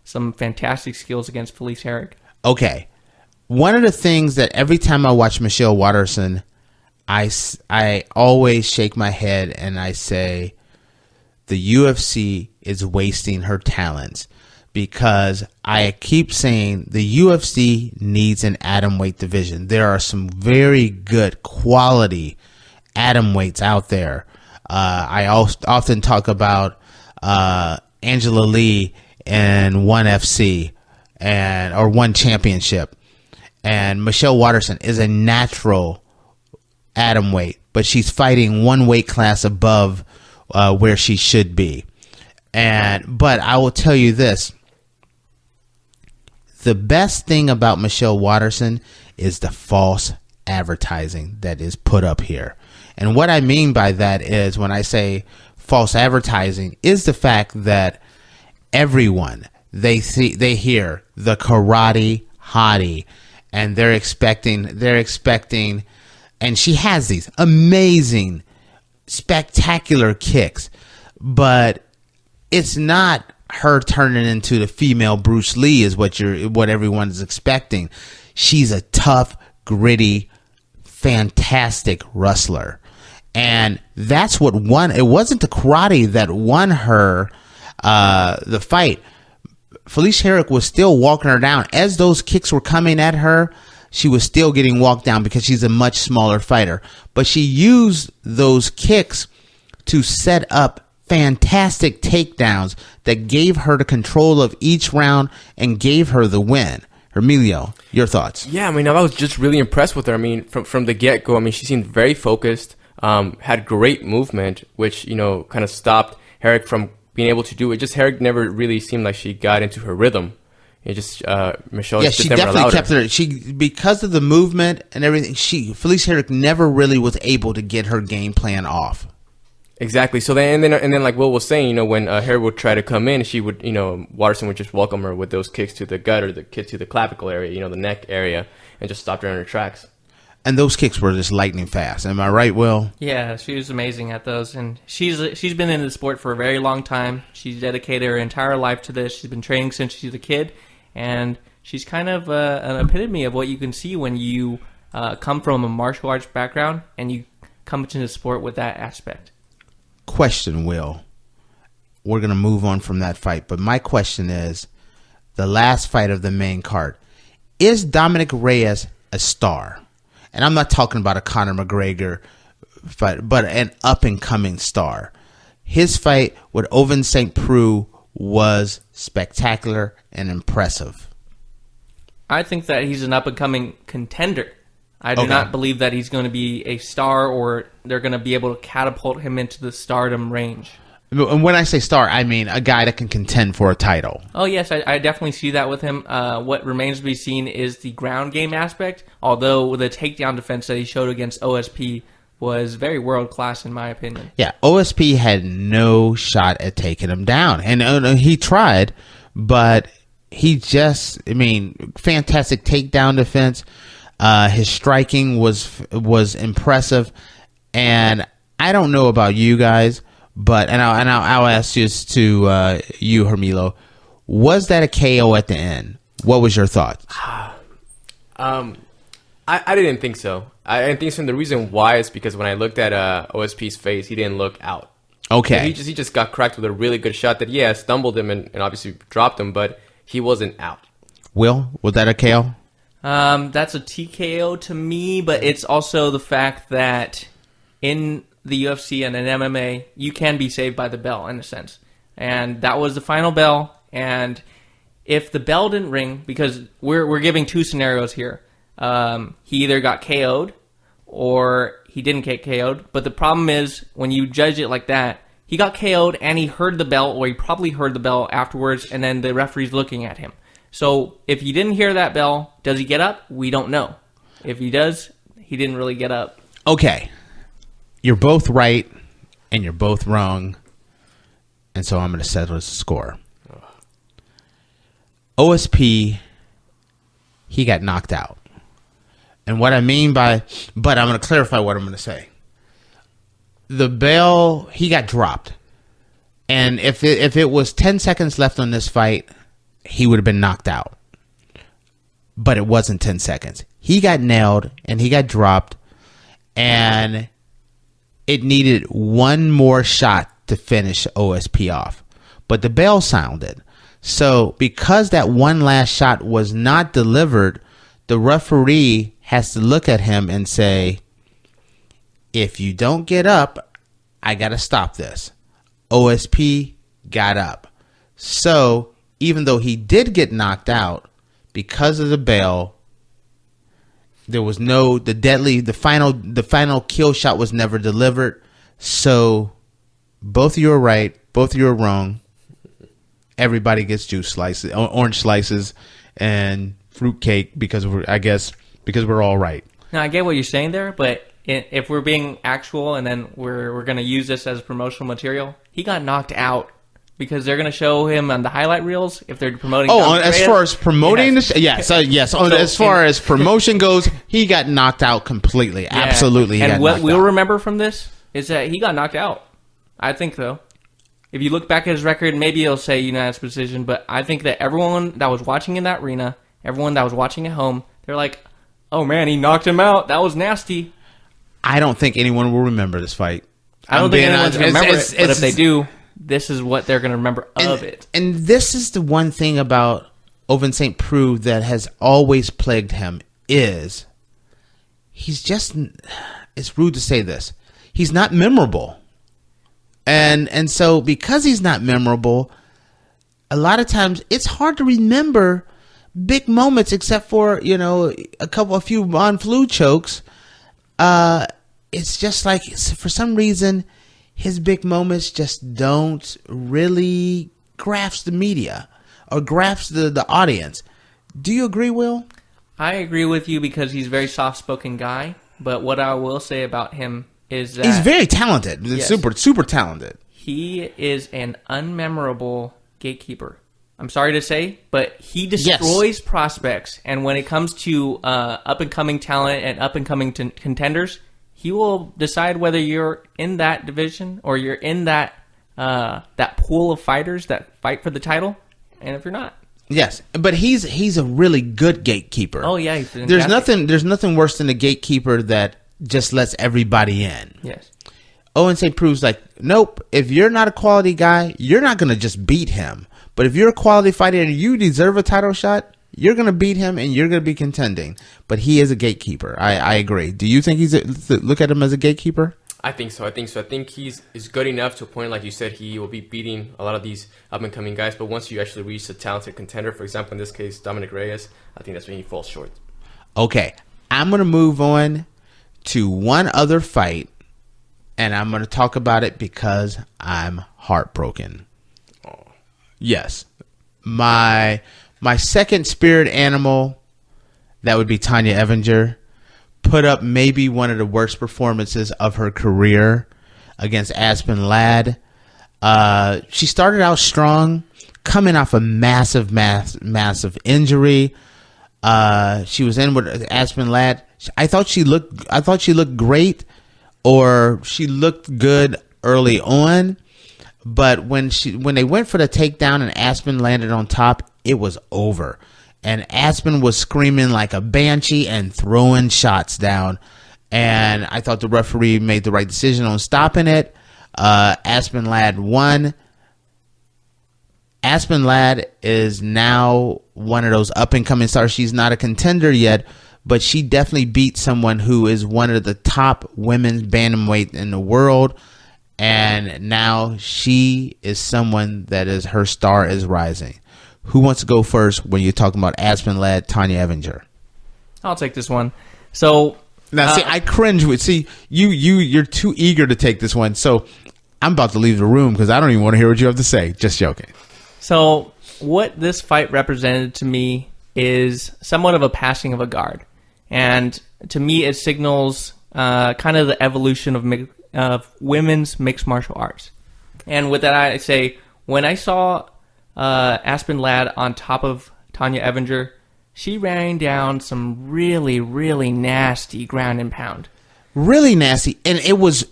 some fantastic skills against Felice Herrig. Okay. One of the things that every time I watch Michelle Waterson, I always shake my head and I say the UFC is wasting her talents because I keep saying the UFC needs an atomweight division. There are some very good quality atomweights out there. I often talk about Angela Lee and ONE FC or ONE Championship, and Michelle Waterson is a natural atomweight, but she's fighting one weight class above where she should be. But I will tell you this: the best thing about Michelle Waterson is the false advertising that is put up here. And what I mean by that is, when I say false advertising, is the fact that everyone, they hear the karate hottie, and they're expecting, and she has these amazing, spectacular kicks, but it's not her turning into the female Bruce Lee is what everyone is expecting. She's a tough, gritty, fantastic wrestler. And that's what won. It wasn't the karate that won her the fight. Felice Herrig was still walking her down. As those kicks were coming at her, she was still getting walked down because she's a much smaller fighter. But she used those kicks to set up fantastic takedowns that gave her the control of each round and gave her the win. Hermilo, your thoughts? Yeah, I mean, I was just really impressed with her. I mean, from the get-go, I mean, she seemed very focused, had great movement, which, kind of stopped Herrig from being able to do it. Just Herrig never really seemed like she got into her rhythm. It just Michelle. Yeah, just she never definitely kept her. She, because of the movement and everything. Felice Herrig never really was able to get her game plan off. Exactly. So then, and then, like Will was saying, when Herrig would try to come in, she would, Waterson would just welcome her with those kicks to the gut or the kick to the clavicle area, the neck area, and just stopped her in her tracks. And those kicks were just lightning fast. Am I right, Will? Yeah, she was amazing at those, and she's been in the sport for a very long time. She's dedicated her entire life to this. She's been training since she's a kid, and she's kind of an epitome of what you can see when you come from a martial arts background and you come into the sport with that aspect. Question, Will. We're going to move on from that fight, but my question is, the last fight of the main card, is Dominick Reyes a star? And I'm not talking about a Conor McGregor fight, but an up-and-coming star. His fight with Owen Saint Preux was spectacular and impressive. I think that he's an up-and-coming contender. I do not believe that he's going to be a star or they're going to be able to catapult him into the stardom range. And when I say star, I mean a guy that can contend for a title. Oh, yes, I definitely see that with him. What remains to be seen is the ground game aspect, although the takedown defense that he showed against OSP was very world-class in my opinion. Yeah, OSP had no shot at taking him down. And he tried, but he just, fantastic takedown defense. His striking was impressive. And I don't know about you guys, but I'll ask this to you, Hermilo. Was that a KO at the end? What was your thoughts? I didn't think so. I didn't think so. And the reason why is because when I looked at OSP's face, he didn't look out. Okay. He just got cracked with a really good shot that, stumbled him and obviously dropped him, but he wasn't out. Will, was that a KO? That's a TKO to me, but it's also the fact that in the UFC and in MMA, you can be saved by the bell in a sense. And that was the final bell. And if the bell didn't ring, because we're giving two scenarios here. He either got KO'd or he didn't get KO'd. But the problem is when you judge it like that, he got KO'd and he heard the bell, or he probably heard the bell afterwards, and then the referee's looking at him. So if you didn't hear that bell, does he get up? We don't know. If he does, he didn't really get up. Okay. You're both right and you're both wrong. And so I'm going to settle the score. OSP, he got knocked out. And what I mean by, but I'm going to clarify what I'm going to say. The bell, he got dropped. And if it was 10 seconds left on this fight, he would have been knocked out. But it wasn't 10 seconds. He got nailed and he got dropped. And it needed one more shot to finish OSP off. But the bell sounded. So because that one last shot was not delivered, the referee has to look at him and say, if you don't get up, I got to stop this. OSP got up. So even though he did get knocked out, because of the bell, there was the final kill shot was never delivered. So both of you are right, both of you are wrong. Everybody gets juice slices, orange slices, and fruit cake because we're all right. Now I get what you're saying there, but if we're being actual and then we're going to use this as promotional material, he got knocked out because they're going to show him on the highlight reels if they're promoting. As far as promoting, yes. As far as promotion goes, he got knocked out completely. Yeah. Absolutely. And what we'll remember from this is that he got knocked out. I think though. If you look back at his record, maybe it'll say unanimous decision, but I think that everyone that was watching in that arena, everyone that was watching at home, they're like, oh man, he knocked him out. That was nasty. I don't think anyone will remember this fight. I don't think anyone's going to remember it, but if they do, this is what they're going to remember of it. And this is the one thing about Owen Saint Preux that has always plagued him is he's just, it's rude to say this, he's not memorable. And so because he's not memorable, a lot of times it's hard to remember big moments except for, a few Von Flue chokes. It's just like for some reason his big moments just don't really grasp the media or grasp the audience. Do you agree, Will? I agree with you because he's a very soft-spoken guy, but what I will say about him is that he's very talented. Yes. Super talented. He is an unmemorable gatekeeper. I'm sorry to say, but he destroys prospects. And when it comes to up-and-coming talent and up-and-coming contenders, he will decide whether you're in that division or you're in that pool of fighters that fight for the title, and if you're not. Yes, but he's a really good gatekeeper. Oh yeah, there's nothing worse than a gatekeeper that just lets everybody in. Yes. Owen Saint Preux's like, nope, if you're not a quality guy, you're not going to just beat him. But if you're a quality fighter and you deserve a title shot, you're going to beat him and you're going to be contending. But he is a gatekeeper. I agree. Do you think look at him as a gatekeeper? I think so. I think he's good enough to a point, like you said, he will be beating a lot of these up-and-coming guys. But once you actually reach a talented contender, for example, in this case, Dominick Reyes, I think that's when he falls short. Okay. I'm going to move on to one other fight, and I'm going to talk about it because I'm heartbroken. Oh. Yes. My second spirit animal, that would be Tanya Evinger, put up maybe one of the worst performances of her career against Aspen Ladd. She started out strong, coming off a massive injury. She was in with Aspen Ladd. I thought she looked great, or she looked good early on. But when they went for the takedown and Aspen landed on top, it was over. and Aspen was screaming like a banshee and throwing shots down. And I thought the referee made the right decision on stopping it. Aspen Ladd won. Aspen Ladd is now one of those up-and-coming stars. She's not a contender yet, but she definitely beat someone who is one of the top women's bantamweight in the world. And now she is someone that is, her star is rising. Who wants to go first when you're talking about Aspen Ladd, Tonya Evinger? I'll take this one. So now, see, I cringe with you're too eager to take this one. So I'm about to leave the room because I don't even want to hear what you have to say. Just joking. So what this fight represented to me is somewhat of a passing of a guard. And to me, it signals kind of the evolution of women's mixed martial arts. And with that, I say, when I saw Aspen Ladd on top of Tonya Evinger, she ran down some really, really nasty ground and pound. Really nasty, and it was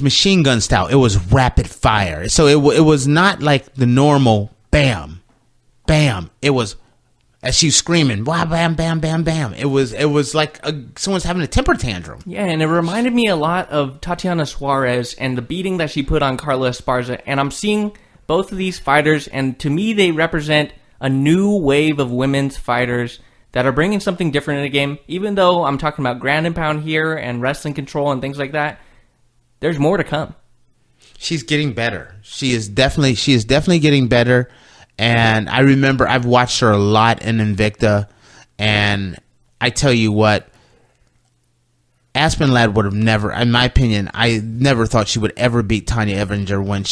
machine gun style. It was rapid fire, so it was not like the normal bam, bam. It was as she's screaming, bam, bam, bam, bam, bam. It was like someone's having a temper tantrum. Yeah, and it reminded me a lot of Tatiana Suarez and the beating that she put on Carla Esparza. And I'm seeing both of these fighters, and to me, they represent a new wave of women's fighters that are bringing something different in the game. Even though I'm talking about ground and pound here and wrestling control and things like that, there's more to come. She's getting better. She is definitely getting better. And I remember I've watched her a lot in Invicta, and I tell you what, Aspen Ladd would have never, in my opinion, I never thought she would ever beat Tonya Evinger when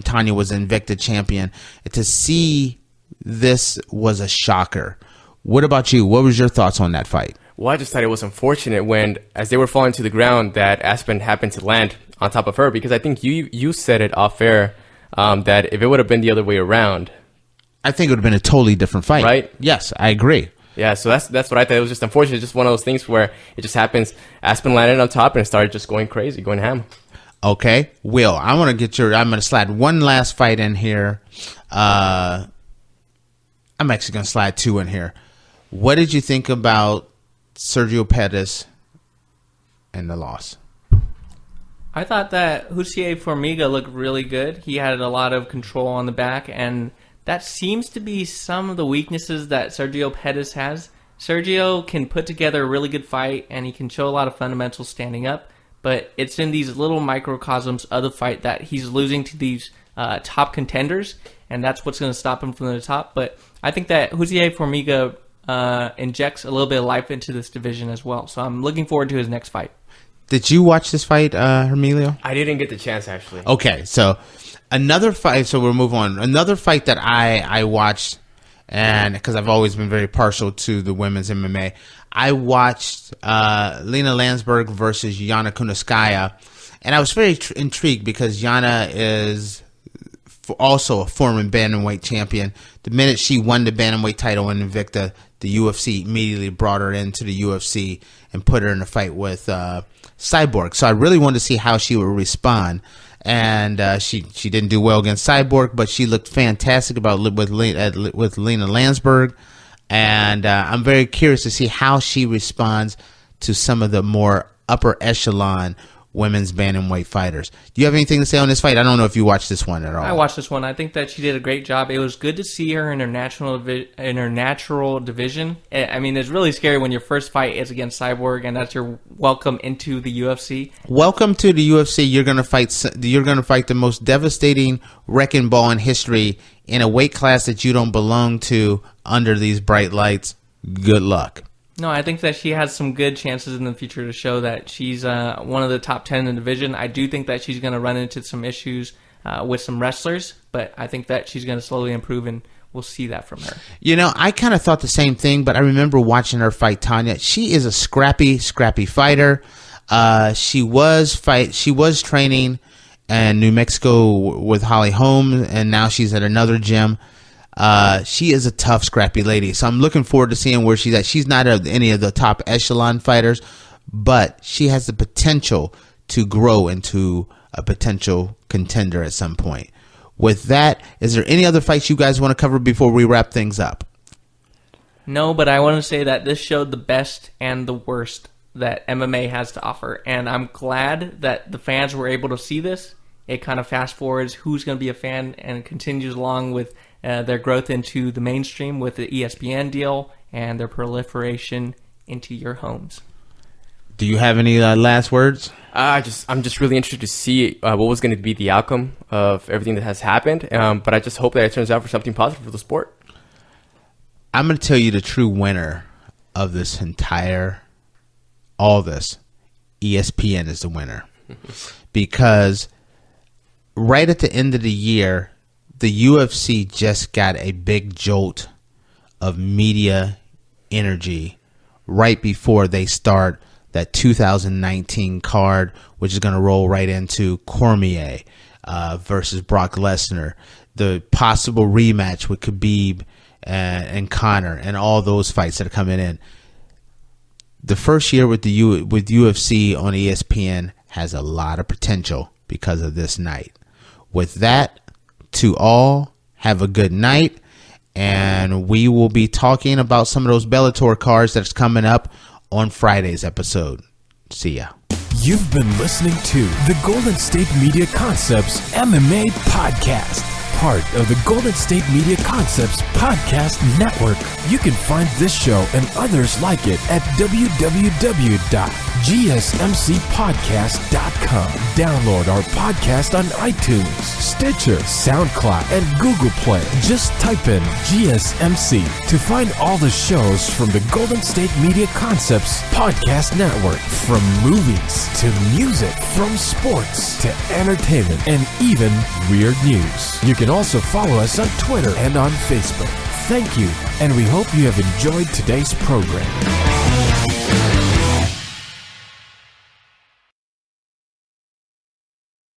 Tonya was Invicta champion. To see this was a shocker. What about you? What was your thoughts on that fight? Well, I just thought it was unfortunate when, as they were falling to the ground, that Aspen happened to land on top of her, because I think you said it off air that if it would have been the other way around, I think it would have been a totally different fight. Right? Yes, I agree. Yeah, so that's what I thought. It was just unfortunate. Just one of those things where it just happens. Aspen landed on top and it started just going crazy, going ham. Okay, Will, I'm going to slide one last fight in here. I'm actually going to slide two in here. What did you think about Sergio Pettis and the loss? I thought that Jussier Formiga looked really good. He had a lot of control on the back, and that seems to be some of the weaknesses that Sergio Pettis has. Sergio can put together a really good fight, and he can show a lot of fundamentals standing up, but it's in these little microcosms of the fight that he's losing to these top contenders, and that's what's going to stop him from the top. But I think that Jussier Formiga injects a little bit of life into this division as well, so I'm looking forward to his next fight. Did you watch this fight, Hermilo? I didn't get the chance, actually. Okay, so another fight, so we'll move on. Another fight that I watched, and because I've always been very partial to the women's MMA, I watched Lena Landsberg versus Yana Kunitskaya, and I was very intrigued because Yana is also a former bantamweight champion. The minute she won the bantamweight title in Invicta, the UFC immediately brought her into the UFC and put her in a fight with Cyborg. So I really wanted to see how she would respond. And she didn't do well against Cyborg, but she looked fantastic with Lena Landsberg. And I'm very curious to see how she responds to some of the more upper echelon women's bantamweight fighters. Do you have anything to say on this fight? I don't know if you watched this one at all. I watched this one. I think that she did a great job. It was good to see her in her natural division. I mean, it's really scary when your first fight is against Cyborg, and that's your welcome into the UFC. Welcome to the UFC. You're gonna fight the most devastating wrecking ball in history in a weight class that you don't belong to under these bright lights. Good luck. No, I think that she has some good chances in the future to show that she's one of the top 10 in the division. I do think that she's going to run into some issues with some wrestlers, but I think that she's going to slowly improve, and we'll see that from her. You know, I kind of thought the same thing, but I remember watching her fight Tonya. She is a scrappy fighter. She was training in New Mexico with Holly Holm, and now she's at another gym. She is a tough, scrappy lady. So I'm looking forward to seeing where she's at. She's not any of the top echelon fighters, but she has the potential to grow into a potential contender at some point. With that, is there any other fights you guys want to cover before we wrap things up? No, but I want to say that this showed the best and the worst that MMA has to offer. And I'm glad that the fans were able to see this. It kind of fast forwards who's going to be a fan and continues along with their growth into the mainstream with the ESPN deal and their proliferation into your homes. Do you have any last words? I'm just really interested to see what was going to be the outcome of everything that has happened. But I just hope that it turns out for something positive for the sport. I'm going to tell you the true winner of this all this. ESPN is the winner. Because right at the end of the year, the UFC just got a big jolt of media energy right before they start that 2019 card, which is going to roll right into Cormier versus Brock Lesnar, the possible rematch with Khabib and Conor, and all those fights that are coming in. The first year with with UFC on ESPN has a lot of potential because of this night. With that, to all, have a good night, and we will be talking about some of those Bellator cards that's coming up on Friday's episode. See ya. You've been listening to the Golden State Media Concepts MMA Podcast, part of the Golden State Media Concepts Podcast Network. You can find this show and others like it at www.gsmcpodcast.com. Download our podcast on iTunes, Stitcher, SoundCloud, and Google Play. Just type in GSMC to find all the shows from the Golden State Media Concepts Podcast Network. From movies to music, from sports to entertainment, and even weird news. You can also follow us on Twitter and on Facebook. Thank you, and we hope you have enjoyed today's program.